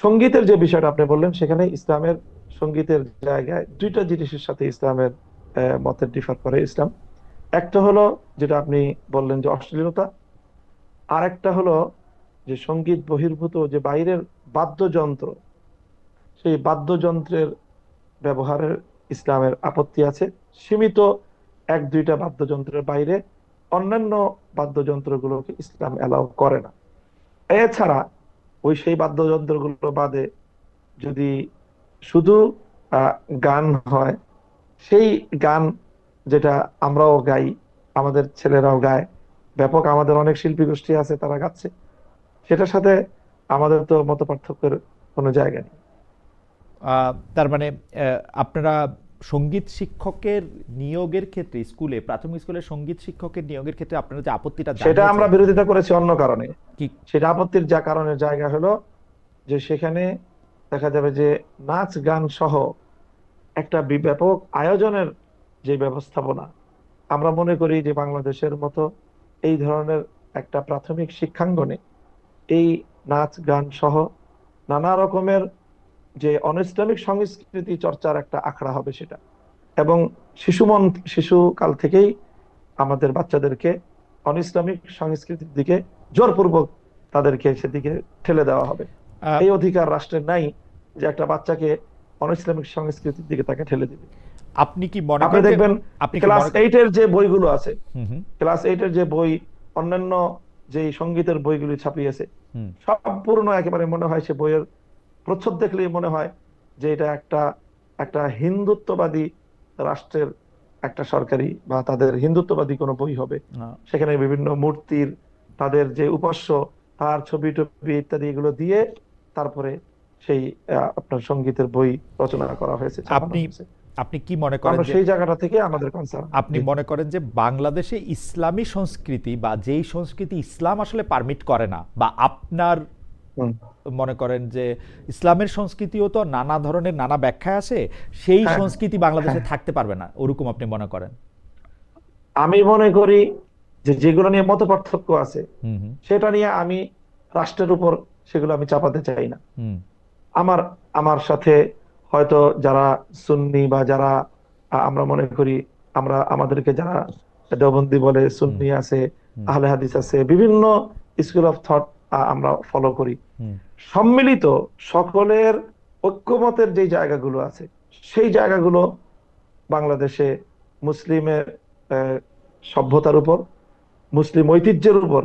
সঙ্গীতের যে বিষয়টা আপনি বললেন, সেখানে ইসলামের সঙ্গীতের জায়গায় দুইটা জিনিসের সাথে ইসলামের মতের ডিফার করে ইসলাম। একটা হলো যেটা আপনি বললেন যে অশ্লীলতা, আর একটা হলো যে সঙ্গীত বহির্ভূত যে বাইরের বাদ্যযন্ত্র, সেই বাদ্যযন্ত্রের ব্যবহারের ইসলামের আপত্তি আছে। সীমিত এক দুইটা বাদ্যযন্ত্রের বাইরে অন্যান্য বাদ্যযন্ত্রগুলোকে ইসলাম অ্যালাউ করে না। এছাড়া ওই সেই বাদ্যযন্ত্রগুলো বাদে যদি শুধু আহ, গান হয়, সেই গান যেটা আমরাও গাই, আমাদের ছেলেরাও গায়, ব্যাপক আমাদের অনেক শিল্পী গোষ্ঠী আছে তারা গাচ্ছে, সেটার সাথে আমাদের তো মত পার্থক্যের কোনো জায়গা নেই। তার মানে আপনারা সঙ্গীত শিক্ষকের নিয়োগের ক্ষেত্রে স্কুলে, প্রাথমিক স্কুলে সঙ্গীত শিক্ষকের নিয়োগের ক্ষেত্রে আপনারা যে আপত্তিটা সেটা আমরা জানিয়েছেন বিরোধিতা করেছি অন্য কারণে। কি? সেটা আপত্তির যা কারণের জায়গা হলো যে সেখানে দেখা যাবে যে নাচ গান সহ একটা ব্যাপক আয়োজনের যে ব্যবস্থাপনা, আমরা মনে করি যে বাংলাদেশের মতো এই ধরনের একটা প্রাথমিক শিক্ষাঙ্গনে এই নাচ গান সহ নানা রকমের যে অনৈসলামিক সংস্কৃতি চর্চার একটা আখড়া হবে সেটা। এবং শিশুকাল থেকেই আমাদের বাচ্চাদেরকে অনইসলামিক সংস্কৃতির দিকে জোরপূর্বক তাদেরকে সেদিকে ঠেলে দেওয়া হবে। আহ, এই অধিকার রাষ্ট্রের নাই যে একটা বাচ্চাকে অনইসলামিক সংস্কৃতির দিকে তাকে ঠেলে দিবে। আপনি কি মনে আপনি করেন যে দেখবেন আপনি কি ক্লাস মনে করেন? 8-এর যে বইগুলো আছে, হুম হুম ক্লাস 8-এর যে বই, অন্যান্য যে সঙ্গীতের বইগুলি ছাপিয়েছে, হুম সম্পূর্ণ একেবারে মনে হয় সে বইয়ের প্রচ্ছদ দেখলেই মনে হয় যে এটা একটা একটা হিন্দুত্ববাদী রাষ্ট্রের একটা সরকারি বা তাদের হিন্দুত্ববাদী কোনো বই হবে। আহ, সেখানে বিভিন্ন মূর্তির, তাদের যে উপাস্য, তার ছবি টবি ইত্যাদি এগুলো দিয়ে তারপরে সেই আপনার সঙ্গীতের বই রচনা করা হয়েছে, ছাপানো আপনি হয়েছে। আপনি কি মনে করেন আমরা যে সেই জায়গাটা থেকে আমাদের কনসার্ন। আপনি মনে করেন যে বাংলাদেশে ইসলামী সংস্কৃতি বা যেই সংস্কৃতি ইসলাম আসলে পারমিট করে না, বা আপনার মনে করেন যে ইসলামের সংস্কৃতিও তো নানা ধরনের নানা ব্যাখ্যা আছে, সেই হ্যাঁ, সংস্কৃতি বাংলাদেশে হ্যাঁ, থাকতে পারবে না, ওরকম আপনি মনে করেন? আমি মনে করি যে যেগুলো নিয়ে মত পার্থক্য আছে হুম হুম সেটা নিয়ে আমি রাষ্ট্রের উপর সেগুলো আমি চাপাতে চাই না। হুম আমার আমার সাথে হয়তো যারা সুন্নি বা যারা আমরা মনে করি, আমাদেরকে যারা দেওবন্দি বলে, হুম সুন্নি আছে, হুম আহলে হাদিস আছে, বিভিন্ন স্কুল অফ থট আমরা ফলো করি। হুম সম্মিলিত সকলের ঐক্যমতের যে জায়গাগুলো আছে সেই জায়গাগুলো বাংলাদেশে মুসলিমের আহ, সভ্যতার উপর, মুসলিম ঐতিহ্যের উপর,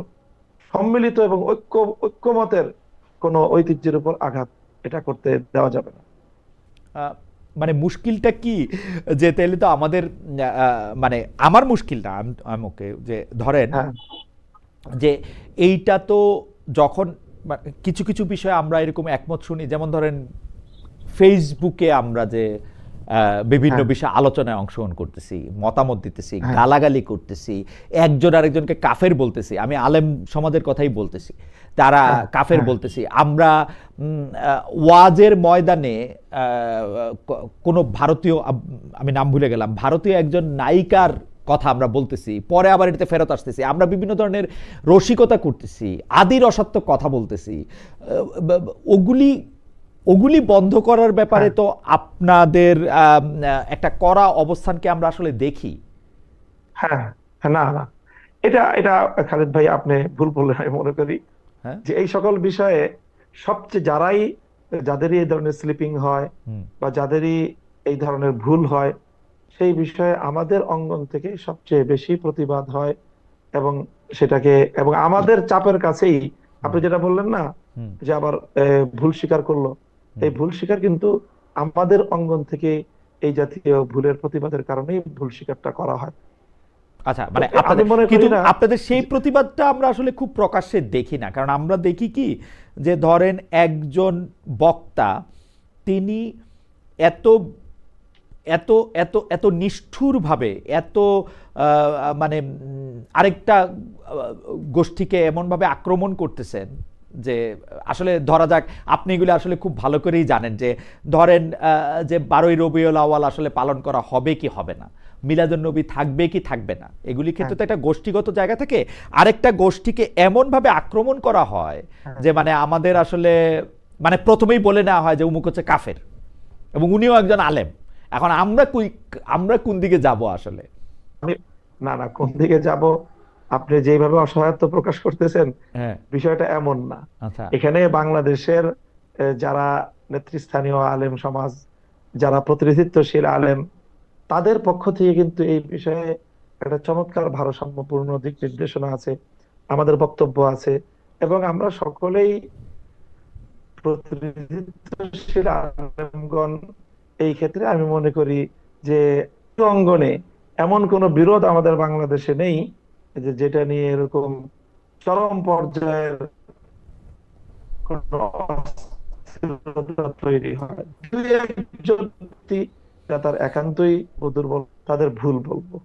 সম্মিলিত এবং ঐক্যমতের কোন ঐতিহ্যের উপর আঘাত এটা করতে দেওয়া যাবে না। আহ, মানে মুশকিলটা কি, যে তাহলে তো আমাদের মানে আমার মুশকিলটা আমি ওকে যে ধরেন হ্যাঁ, যে এইটা তো যখন কিছু কিছু বিষয়ে আমরা এরকম একমত শুনি, যেমন ধরেন ফেসবুকে আমরা যে বিভিন্ন হ্যাঁ, বিষয়ে আলোচনায় অংশগ্রহণ করতেছি, মতামত দিতেছি, হ্যাঁ, গালাগালি করতেছি, একজন আরেকজনকে কাফের বলতেছি, আমি আলেম সমাজের কথাই বলতেছি, তারা হ্যাঁ, কাফের হ্যাঁ, বলতেছি আমরা। ওয়াজের ময়দানে কোনো ভারতীয়, আমি নাম ভুলে গেলাম, ভারতীয় একজন নায়িকার কথা আমরা বলতেছি, পরে আবার এটাতে ফেরত আসতেছি, আমরা বিভিন্ন ধরনের রসিকতা করতেছি, আদির অসত্য কথা বলতেছি। ওগুলি ওগুলি বন্ধ করার ব্যাপারে হ্যাঁ, তো আপনাদের একটা কড়া অবস্থানকে আমরা আসলে দেখি। হ্যাঁ, হ্যাঁ, না, না, এটা এটা খালিদ ভাই আপনি ভুল বললেন আমি মনে করি। হ্যাঁ যে এই সকল বিষয়ে সবচেয়ে যাদেরই এই ধরনের স্লিপিং হয় হুম বা যাদেরই এই ধরনের ভুল হয়, সেই বিষয়ে আমাদের অঙ্গন থেকে সবচেয়ে বেশি প্রতিবাদ হয়। এবং সেটাকে, এবং আমাদের চাপের কাছেই হুম আপনি যেটা বললেন না হুম যে আবার ভুল স্বীকার করলো, হুম এই ভুল স্বীকার কিন্তু আমাদের অঙ্গন থেকে এই জাতীয় ভুলের প্রতিবাদের কারণেই ভুল স্বীকারটা করা হয়। আচ্ছা, তো মানে আমি আপনাদের মনে করি কিন্তু না আপনাদের সেই যে- প্রতিবাদটা আমরা আসলে খুব প্রকাশ্যে দেখি না, কারণ আমরা দেখি কি যে ধরেন একজন বক্তা, তিনি এত এত এত এত নিষ্ঠুরভাবে, এত মানে আরেকটা গোষ্ঠীকে এমনভাবে আক্রমণ করতেছেন যে আসলে ধরা যাক, আপনি এগুলো আসলে খুব ভালো করেই জানেন যে ধরেন যে 12ই রবিউল আউয়াল আসলে পালন করা হবে কি হবে না, মিলাদুন্নবী থাকবে কি থাকবে না, এগুলি ক্ষেত্রে হ্যাঁ, তো একটা গোষ্ঠীগত জায়গা থেকে আরেকটা গোষ্ঠীকে এমনভাবে আক্রমণ করা হয় হ্যাঁ, যে মানে আমাদের আসলে মানে প্রথমেই বলে নেওয়া হয় যে উমুক হচ্ছে কাফের এবং উনিও একজন আলেম। এখন আমরা কোন দিকে যাব আসলে? আমি, না, না, কোন দিকে যাব, আপনি যেভাবে অসহায়ত্ব প্রকাশ করতেছেন হ্যাঁ বিষয়টা এমন না। আচ্ছা এখানে বাংলাদেশের যারা নেতৃস্থানীয় আলেম সমাজ, যারা প্রতিনিধিত্বশীল আলেম, তাদের পক্ষ থেকে কিন্তু এই বিষয়ে একটা চমৎকার ভারসাম্যপূর্ণ দিক নির্দেশনা আছে, আমাদের বক্তব্য আছে। এবং আমরা সকলেই প্রতিনিধিত্বশীল আলেমগণ এই ক্ষেত্রে আমি মনে করি যে অঙ্গনে এমন কোন বিরোধ আমাদের বাংলাদেশে নেই যে যেটা নিয়ে এরকম চরম পর্যায়ের কোনো অস্থিরতা তৈরি হয়। দুই একজন ব্যক্তি যারা তার একান্তই দুর্বল, তাদের ভুল বলবো।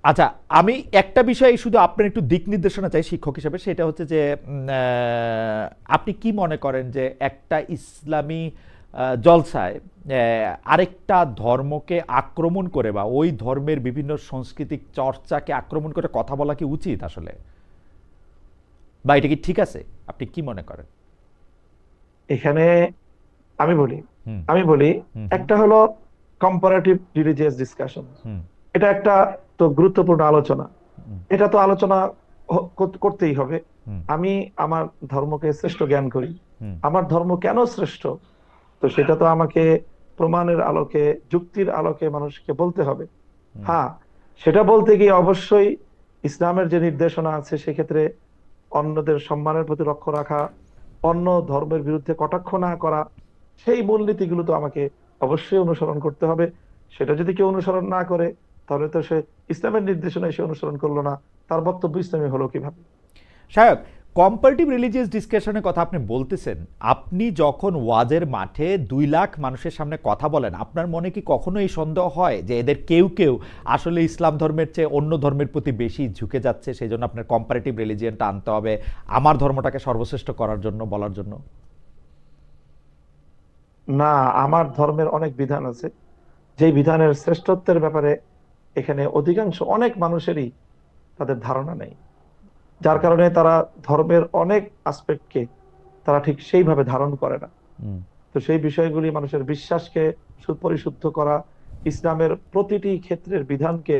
আচ্ছা, আমি একটা বিষয় শুধু আপনার একটু দিক নির্দেশনা চাই শিক্ষক হিসেবে, সেটা হচ্ছে যে আপনি কি মনে করেন যে একটা ইসলামী জলসায় আরেকটা ধর্মকে আক্রমণ করে বা ওই ধর্মের বিভিন্ন সাংস্কৃতিক চর্চাকে আক্রমণ করে কথা বলা কি উচিত আসলে, বা এটা কি ঠিক আছে? আপনি কি মনে করেন? এখানে আমি বলি হুম আমি বলি হুম হুম একটা হলো কম্পারেটিভ রিলিজিয়াস ডিসকাশন, হুম এটা একটা তো গুরুত্বপূর্ণ আলোচনা। এটা তো আলোচনা করতেই হবে। হুম, আমি আমার ধর্মকে শ্রেষ্ঠ জ্ঞান করি। হুম, আমার ধর্ম কেন শ্রেষ্ঠ, তো সেটা তো আমাকে প্রমাণের আলোকে, যুক্তির আলোকে মানুষকে বলতে হবে। হুম, হ্যাঁ, সেটা বলতে গিয়ে অবশ্যই ইসলামের যে নির্দেশনা আছে সেক্ষেত্রে অন্যদের সম্মানের প্রতি লক্ষ্য রাখা, অন্য ধর্মের বিরুদ্ধে কটাক্ষ না করা, সেই মূলনীতিগুলো তো আমাকে অবশ্যই অনুসরণ করতে হবে। সেটা যদি কেউ অনুসরণ না করে, তাহলে তো সে ইসলামের নির্দেশনায় সে অনুসরণ করলো না, তার বক্তব্য ইসলামী হলো কিভাবে? সায়ক, কম্পারেটিভ রিলিজিয়াস ডিসকাশনের কথা আপনি বলতেছেন। আপনি যখন ওয়াজের মাঠে 2 লাখ মানুষের সামনে কথা বলেন, আপনার মনে কি কখনো এই সন্দেহ হয় যে এদের কেউ কেউ আসলে ইসলাম ধর্মের চেয়ে অন্য ধর্মের প্রতি বেশি ঝুঁকে যাচ্ছে, সেই জন্য আপনার কম্পারেটিভ রিলিজিয়ানটা আনতে হবে আমার ধর্মটাকে সর্বশ্রেষ্ঠ করার জন্য, বলার জন্য? না, আমার ধর্মের অনেক বিধান আছে, যেই বিধানের শ্রেষ্ঠত্বের ব্যাপারে এখানে অধিকাংশ অনেক মানুষেরই তাদের ধারণা নেই, যার কারণে তারা ধর্মের অনেক আসপেক্টকে তারা ঠিক সেইভাবে ধারণ করে না। হুম, তো সেই বিষয়গুলি মানুষের বিশ্বাসকে সুপরিশুদ্ধ করা, ইসলামের প্রতিটি ক্ষেত্রের বিধানকে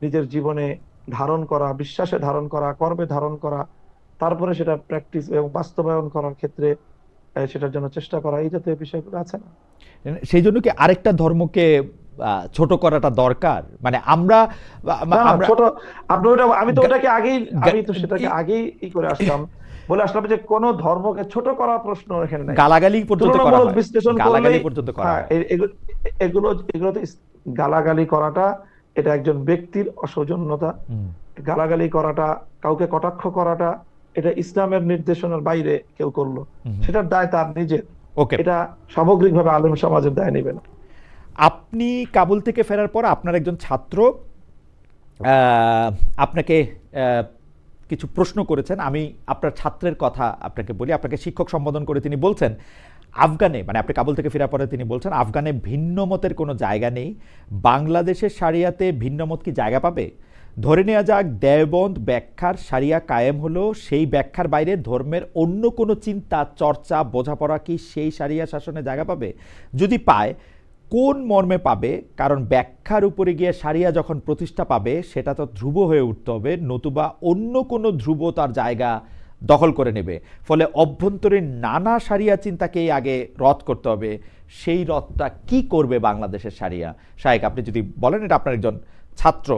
নিজের জীবনে ধারণ করা, বিশ্বাসে ধারণ করা, কর্মে ধারণ করা, তারপরে সেটা প্র্যাকটিস এবং বাস্তবায়ন করার ক্ষেত্রে সেটার জন্য চেষ্টা করা, এই জাতীয় বিষয়গুলো আছে না? সেই জন্য কি আরেকটা ধর্মকে ছোট করাটা দরকার? মানে আমরা না না, আমরা ছোট, আপনি ওটা, আমি তো গা- ওটাকে আগেই, আমি তো সেটাকে ই- আগেই করে আসলাম, বলে আসলাম যে কোন ধর্মকে ছোট করার প্রশ্ন এখানে নাই। গালাগালি পর্যন্ত করা তুলনামূলক হয়, বিশ্লেষণ গালাগালি করলেই, পর্যন্ত করা হ্যাঁ, হয়। এগুলো এগুলো তো গালাগালি করাটা, এটা একজন ব্যক্তির অসৌজন্যতা। হুম, গালাগালি করাটা, কাউকে কটাক্ষ করাটা, এটা ইসলামের নির্দেশনার বাইরে কেউ করলো, হুম, সেটার দায় তার নিজের। ওকে। এটা সামগ্রিকভাবে আলেম সমাজের দায় নেবে না। আপনি কাবুল থেকে ফেরার পর আপনার একজন ছাত্র আপনাকে আহ, কিছু প্রশ্ন করেছেন। আমি আপনার ছাত্রের কথা আপনাকে বলি। আপনাকে শিক্ষক সম্বোধন করে তিনি বলছেন, আফগানে, মানে আপনি কাবুল থেকে ফেরার পরে তিনি বলছেন, আফগানে ভিন্ন মতের কোনো জায়গা নেই, বাংলাদেশের শারিয়াতে ভিন্ন মত কি জায়গা পাবে? ধরে নেওয়া যাক দেওবন্দ ব্যাখ্যার শারিয়া কায়েম হলো, সেই ব্যাখ্যার বাইরে ধর্মের অন্য কোনো চিন্তা, চর্চা, বোঝাপড়া কি সেই শারিয়া শাসনে জায়গা পাবে? যদি পায়, কোন মর্মে পাবে? কারণ ব্যাখ্যার উপরে গিয়ে শারিয়া যখন প্রতিষ্ঠা পাবে, সেটা তো ধ্রুব হয়ে উঠতে হবে, নতুবা অন্য কোনো ধ্রুব তার জায়গা দখল করে নেবে। ফলে অভ্যন্তরীণ নানা শারিয়া চিন্তাকেই আগে রদ করতে হবে। সেই রদটা কি করবে বাংলাদেশের শারিয়া? শায়েক, আপনি যদি বলেন, এটা আপনার একজন ছাত্র,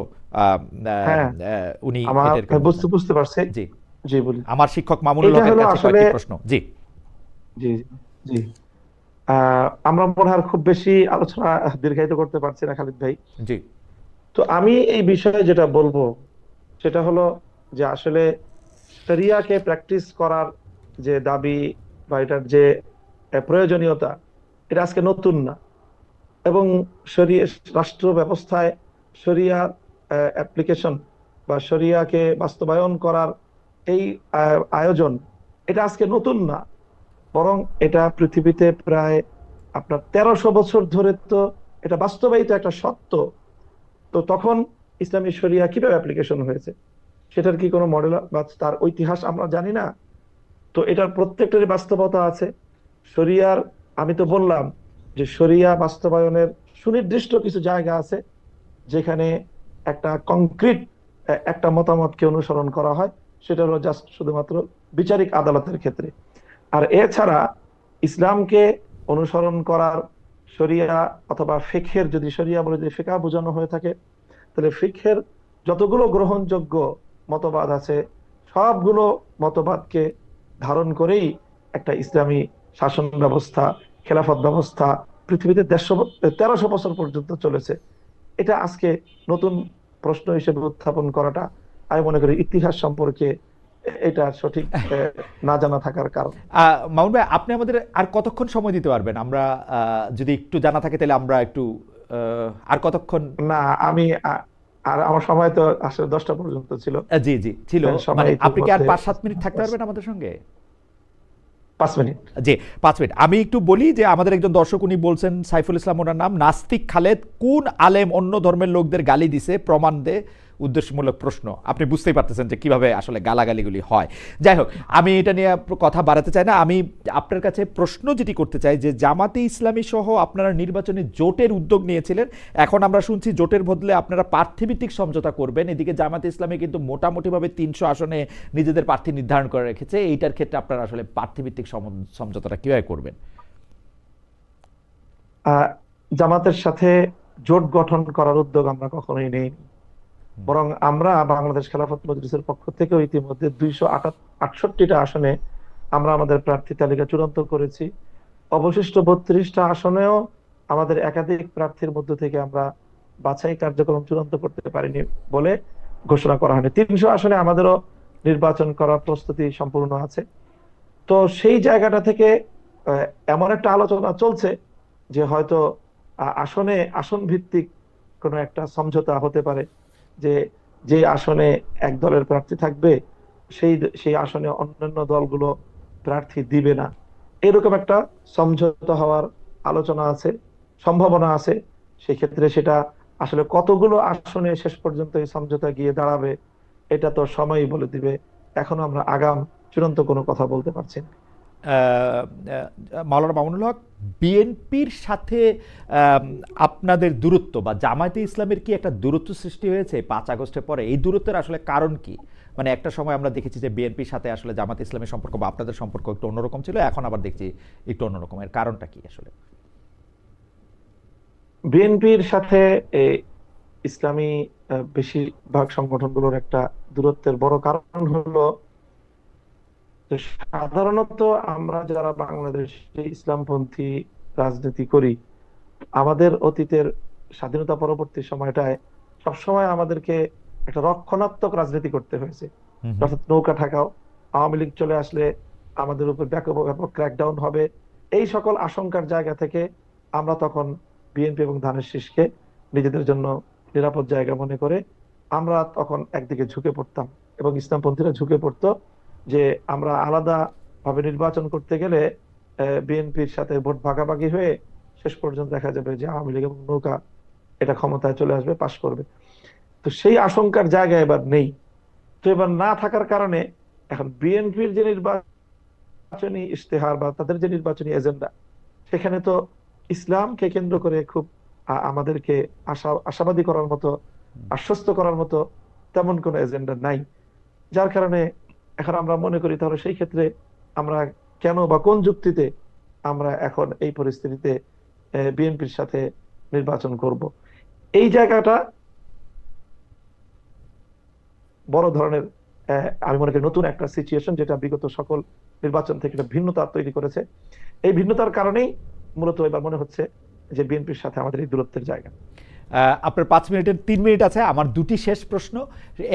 হ্যাঁ, উনি আমার এটা বুঝতে পারছি। জি, জি, বলি। আমার শিক্ষক মামুনুল এটা হকের হলো কাছে আসলে, কয়েকটি প্রশ্ন। জি, জি, জি, আমরা মনে হয় খুব বেশি আলোচনা দীর্ঘায়িত করতে পারছি না খালিদ ভাই। জি, তো আমি এই বিষয়ে যেটা বলবো সেটা হলো যে আসলে শরিয়াকে প্র্যাকটিস করার যে দাবি বা এটার যে প্রয়োজনীয়তা, এটা আজকে নতুন না। এবং শরিয়া, রাষ্ট্র ব্যবস্থায় শরিয়া অ্যাপ্লিকেশন বা শরিয়াকে বাস্তবায়ন করার এই আয়োজন, এটা আজকে নতুন না, বরং এটা পৃথিবীতে প্রায় আপনার 1300 বছর ধরে তো এটা বাস্তবায়িত একটা সত্য। তো তখন ইসলামী শরিয়া কিভাবে অ্যাপ্লিকেশন হয়েছে, সেটার কি কোনো মডেল বা তার ইতিহাস আমরা জানি না? তো এটার প্রত্যেকটারই বাস্তবতা আছে। শরিয়ার, আমি তো বললাম যে শরিয়া বাস্তবায়নের সুনির্দিষ্ট কিছু জায়গা আছে যেখানে একটা কংক্রিট একটা মতামতকে অনুসরণ করা হয়, সেটা হলো জাস্ট শুধুমাত্র বিচারিক আদালতের ক্ষেত্রে। আর এছাড়া ইসলামকে অনুসরণ করার শরিয়া অথবা ফিকহের, যদি শরিয়া বলে যদি ফিকহ বোঝানো হয়ে থাকে, তাহলে ফিকহের যতগুলো গ্রহণযোগ্য মতবাদ আছে, সবগুলো মতবাদকে ধারণ করেই একটা ইসলামী শাসন ব্যবস্থা, খেলাফত ব্যবস্থা পৃথিবীতে 1300 বছর পর্যন্ত চলেছে। এটা আজকে নতুন প্রশ্ন হিসেবে উত্থাপন করাটা, আমি মনে করি ইতিহাস সম্পর্কে এটা সঠিক না জানা থাকার কারণ। মামুন ভাই, আপনি আমাদের আর কতক্ষণ সময় দিতে পারবেন? আমরা যদি একটু জানা থাকে তাহলে আমরা একটু আর কতক্ষণ? না, আমি আর আমার সময় তো আসলে 10টা পর্যন্ত ছিল। জি, জি, ছিল। সময় মানে আপনি কি আর ইতিমধ্যে 5-7 মিনিট থাকতে পারবেন আমাদের সঙ্গে? 5 মিনিট। জি, 5 মিনিট। আমি একটু বলি যে আমাদের একজন দর্শক, উনি বলছেন, সাইফুল ইসলাম ওনার নাম, নাস্তিক খালেদ, কোন আলেম অন্য ধর্মের লোকদের গালি দিছে প্রমাণ দে, উদ্দেশ্যমূলক প্রশ্ন, আপনি বুঝতেই পারতেছেন যে কিভাবে আসলে গালাগালিগুলি হয়। যাই হোক, আমি এটা নিয়ে কথা বাড়াতে চাই না। আমি আপনার কাছে প্রশ্ন যেটি করতে চাই যে জামাতে ইসলামী সহ আপনারা নির্বাচনী জোটের উদ্যোগ নিয়েছিলেন, এখন আমরা শুনছি জোটের বদলে আপনারা প্রার্থীভিত্তিক সমঝোতা করবেন। এদিকে জামাতে ইসলামী কিন্তু মোটামুটিভাবে 300 আসনে নিজেদের প্রার্থী নির্ধারণ করে রেখেছে। এইটার ক্ষেত্রে আপনারা আসলে প্রার্থীভিত্তিক সমঝোতাটা কিভাবে করবেন? জামাতের সাথে জোট গঠন করার উদ্যোগ আমরা কখনোই নেই, বরং আমরা বাংলাদেশ খেলাফত মজলিসের পক্ষ থেকে ইতিমধ্যে 268টা আসনে আমরা আমাদের প্রার্থী তালিকা চূড়ান্ত করেছি। অবশিষ্ট 32টা আসনেও আমাদের একাধিক প্রার্থীর মধ্য থেকে আমরা বাছাই কার্যক্রম চূড়ান্ত করতে পারিনি বলে ঘোষণা করা হয়নি। 300 আসনে আমাদেরও নির্বাচন করার প্রস্তুতি সম্পূর্ণ আছে। তো সেই জায়গাটা থেকে এমন একটা আলোচনা চলছে যে হয়তো আসন ভিত্তিক কোনো একটা সমঝোতা হতে পারে, যে যে আসনে এক দলের প্রার্থী থাকবে সেই সেই আসনে অন্যান্য দলগুলো প্রার্থী দিবে না, এরকম একটা সমঝোতা হওয়ার আলোচনা আছে, সম্ভাবনা আছে। সেক্ষেত্রে সেটা আসলে কতগুলো আসনে শেষ পর্যন্ত এই সমঝোতা গিয়ে দাঁড়াবে এটা তো সময়ই বলে দিবে। এখনো আমরা আগাম চূড়ান্ত কোনো কথা বলতে পারছি না। মাওলানা মামুনুল হক, বিএনপির সাথে আপনাদের দূরত্ব বা জামায়াতে ইসলামের কি একটা দূরত্ব সৃষ্টি হয়েছে 5 আগস্টের পরে? এই দূরত্বের আসলে কারণ কি? মানে একটা সময় আমরা দেখেছি যে বিএনপির সাথে আসলে জামায়াতে ইসলামের সম্পর্ক বা আপনাদের সম্পর্ক একটু অন্যরকম ছিল, এখন আবার দেখছি একটু অন্যরকম। এর কারণটা কি আসলে? বিএনপির সাথে ইসলামী বেশিরভাগ সংগঠনগুলোর একটা দূরত্বের বড় কারণ হলো যে সাধারণত আমরা যারা বাংলাদেশে ইসলামপন্থী রাজনীতি করি, আমাদের অতীতের স্বাধীনতা পরবর্তী সময়টায় সবসময় আমাদেরকে একটা রক্ষণাত্মক রাজনীতি করতে হয়েছে। অর্থাৎ নৌকা ঠেকাও, আওয়ামী লীগ চলে আসলে আমাদের উপর ব্যাপক ব্যাপক ক্র্যাকডাউন হবে, এই সকল আশঙ্কার জায়গা থেকে আমরা তখন বিএনপি এবং ধানের শীষকে নিজেদের জন্য নিরাপদ জায়গা মনে করে আমরা তখন একদিকে ঝুঁকে পড়তাম এবং ইসলামপন্থীরা ঝুঁকে পড়তো যে আমরা আলাদা ভাবে নির্বাচন করতে গেলে বিএনপির সাথে ভোট ভাগাভাগি হয়ে শেষ পর্যন্ত দেখা যাবে যে আওয়ামী লীগ এবং নৌকা এটা ক্ষমতায় চলে আসবে, পাশ করবে। তো সেই আশঙ্কার জায়গা এবার নেই। তো এবার না থাকার কারণে এখন বিএনপির যে নির্বাচনী ইশতেহার বা তাদের যে নির্বাচনী এজেন্ডা, সেখানে তো ইসলামকে কেন্দ্র করে খুব আমাদেরকে আশাবাদী করার মতো, আশ্বস্ত করার মতো তেমন কোনো এজেন্ডা নাই। যার কারণে এখন আমরা মনে করি তাহলে সেই ক্ষেত্রে আমরা কেন বা কোন যুক্তিতে আমরা এখন এই পরিস্থিতিতে বিএনপির সাথে নির্বাচন করব। এই জায়গাটা বড় ধরনের আমি মনে করি নতুন একটা সিচুয়েশন, যেটা বিগত সকল নির্বাচন থেকে একটা ভিন্নতা তৈরি করেছে। এই ভিন্নতার কারণেই মূলত এবার মনে হচ্ছে যে বিএনপির সাথে আমাদের এই দূরত্বের জায়গা। আপনার 5 মিনিটের 3 মিনিট আছে। আমার দুটি শেষ প্রশ্ন।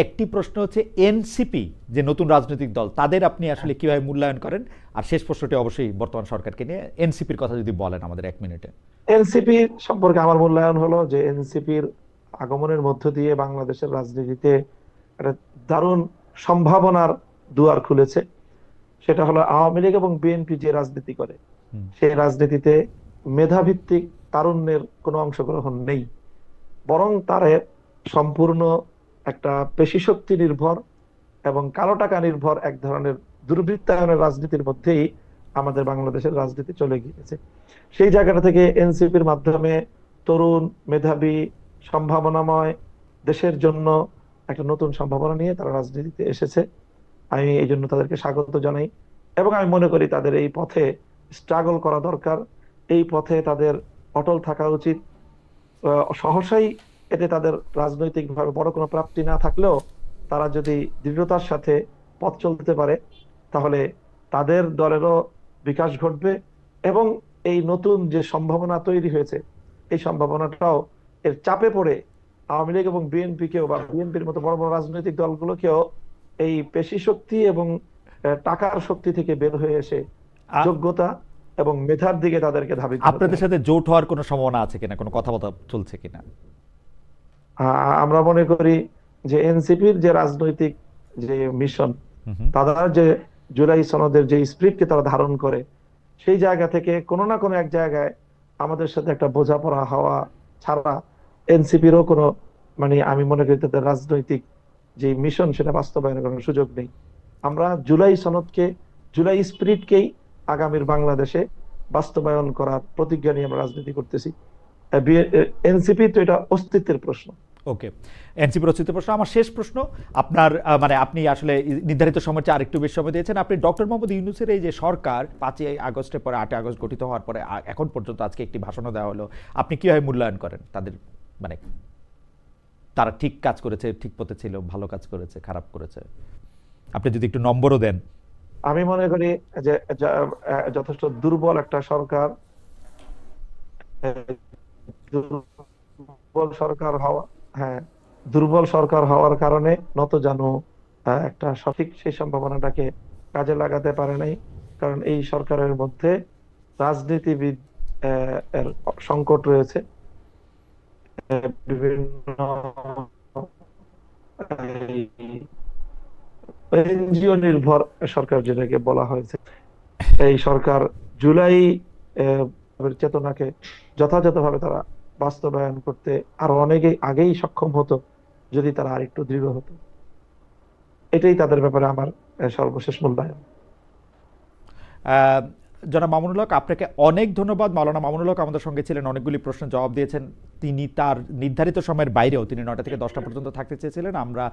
একটি প্রশ্ন হচ্ছে এনসিপি যে নতুন রাজনৈতিক দল, তাদের আপনি আসলে কিভাবে মূল্যায়ন করেন? আর শেষ প্রশ্নটি অবশ্যই বর্তমান সরকারকে নিয়ে, এনসিপির কথা যদি বলেন আমাদের 1 মিনিটে। এনসিপি সম্পর্কে আমার মূল্যায়ন হলো যে এনসিপির আগমনের মধ্য দিয়ে বাংলাদেশের রাজনীতিতে একটা দারুণ সম্ভাবনার দুয়ার খুলেছে। সেটা হলো আওয়ামী লীগ এবং বিএনপি যে রাজনীতি করে সেই রাজনীতিতে মেধাভিত্তিক তারুণ্যের কোনো অংশগ্রহণ নেই, বরং তার সম্পূর্ণ একটা পেশিশক্তি নির্ভর এবং কালো টাকা নির্ভর এক ধরনের দুর্বৃত্তায়নের রাজনীতির মধ্যেই আমাদের বাংলাদেশের রাজনীতি চলে গিয়েছে। সেই জায়গাটা থেকে এনসিপির মাধ্যমে তরুণ, মেধাবী, সম্ভাবনাময় দেশের জন্য একটা নতুন সম্ভাবনা নিয়ে তারা রাজনীতিতে এসেছে। আমি এই জন্য তাদেরকে স্বাগত জানাই এবং আমি মনে করি তাদের এই পথে স্ট্রাগল করা দরকার, এই পথে তাদের অটল থাকা উচিত। সহসাই এতে তাদের রাজনৈতিকভাবে বড় কোনো প্রাপ্তি না থাকলেও তারা যদি দৃঢ়তার সাথে পথ চলতে পারে তাহলে তাদের দলেরও বিকাশ ঘটবে এবং এই নতুন যে সম্ভাবনা তৈরি হয়েছে এই সম্ভাবনাটাও এর চাপে পড়ে আওয়ামী লীগ এবং বিএনপিকেও বা বিএনপির মতো বড় বড় রাজনৈতিক দলগুলোকেও এই পেশি শক্তি এবং টাকার শক্তি থেকে বের হয়ে এসে যোগ্যতা এবং মেধার দিকে তাদেরকে ধাবিত। আপনাদের সাথে জোট হওয়ার কোনো সম্ভাবনা আছে কিনা, কোনো কথাবার্তা চলছে কিনা? আমরা মনে করি যে এনসিপির যে রাজনৈতিক যে মিশন, তারা যে জুলাই সনদের যে স্পিরিটকে তারা ধারণ করে, সেই জায়গা থেকে কোনো না কোনো এক জায়গায় আমাদের সাথে একটা বোঝাপড়া হওয়া ছাড়া এনসিপিরও কোনো মানে আমি মনে করি তাদের রাজনৈতিক যে মিশন সেটা বাস্তবায়নের কোনো সুযোগ নেই। আমরা জুলাই সনদকে, জুলাই স্পিরিটকেই আগামীর বাংলাদেশে বাস্তবায়ন করার প্রতিজ্ঞা নিয়ে আমরা রাজনীতি করতেছি। এনসিপি তো এটা অস্তিত্বের প্রশ্ন। ওকে, এনসিপির অস্তিত্ব প্রশ্ন। আমার শেষ প্রশ্ন, আপনার মানে আপনি আসলে নির্ধারিত সময়ের চেয়ে আরেকটু বেশি সময় দিয়েছেন। আপনি ডক্টর মোহাম্মদ ইউনূসের এই যে সরকার 5ই আগস্টের পরে 8ই আগস্ট গঠিত হওয়ার পরে এখন পর্যন্ত আজকে একটি ভাষণও দেওয়া হলো, আপনি কিভাবে মূল্যায়ন করেন তাদের, মানে তারা ঠিক কাজ করেছে, ঠিক পথে ছিল, ভালো কাজ করেছে, খারাপ করেছে? আপনি যদি একটু নম্বরও দেন। আমি মনে করি যে যথেষ্ট দুর্বল একটা সরকার, দুর্বল সরকার হওয়া, হ্যাঁ, দুর্বল সরকার হওয়ার কারণে নতজানু একটা সঠিক সেই সম্ভাবনাটাকে কাজে লাগাতে পারে নাই। কারণ এই সরকারের মধ্যে রাজনীতিবিদ এর সংকট রয়েছে। বিভিন্ন এনজিও নির্ভর সরকার যেটাকে বলা হয়েছে, এই সরকার জুলাই চেতনাকে যথাযথভাবে তারা বাস্তবায়ন করতে আরো অনেকেই আগেই সক্ষম হতো যদি তারা আরেকটু দৃঢ় হতো। এটাই তাদের ব্যাপারে আমার সর্বশেষ মূল্যায়ন। জনাব মামুনুল হক, আপনাকে অনেক ধন্যবাদ। মাওলানা মামুনুল হক আমাদের সঙ্গে ছিলেন, অনেকগুলি প্রশ্নের জবাব দিয়েছেন। তিনি তার নির্ধারিত সময়ের বাইরেও তিনি 9টা থেকে 10টা পর্যন্ত থাকতে চেয়েছিলেন। আমরা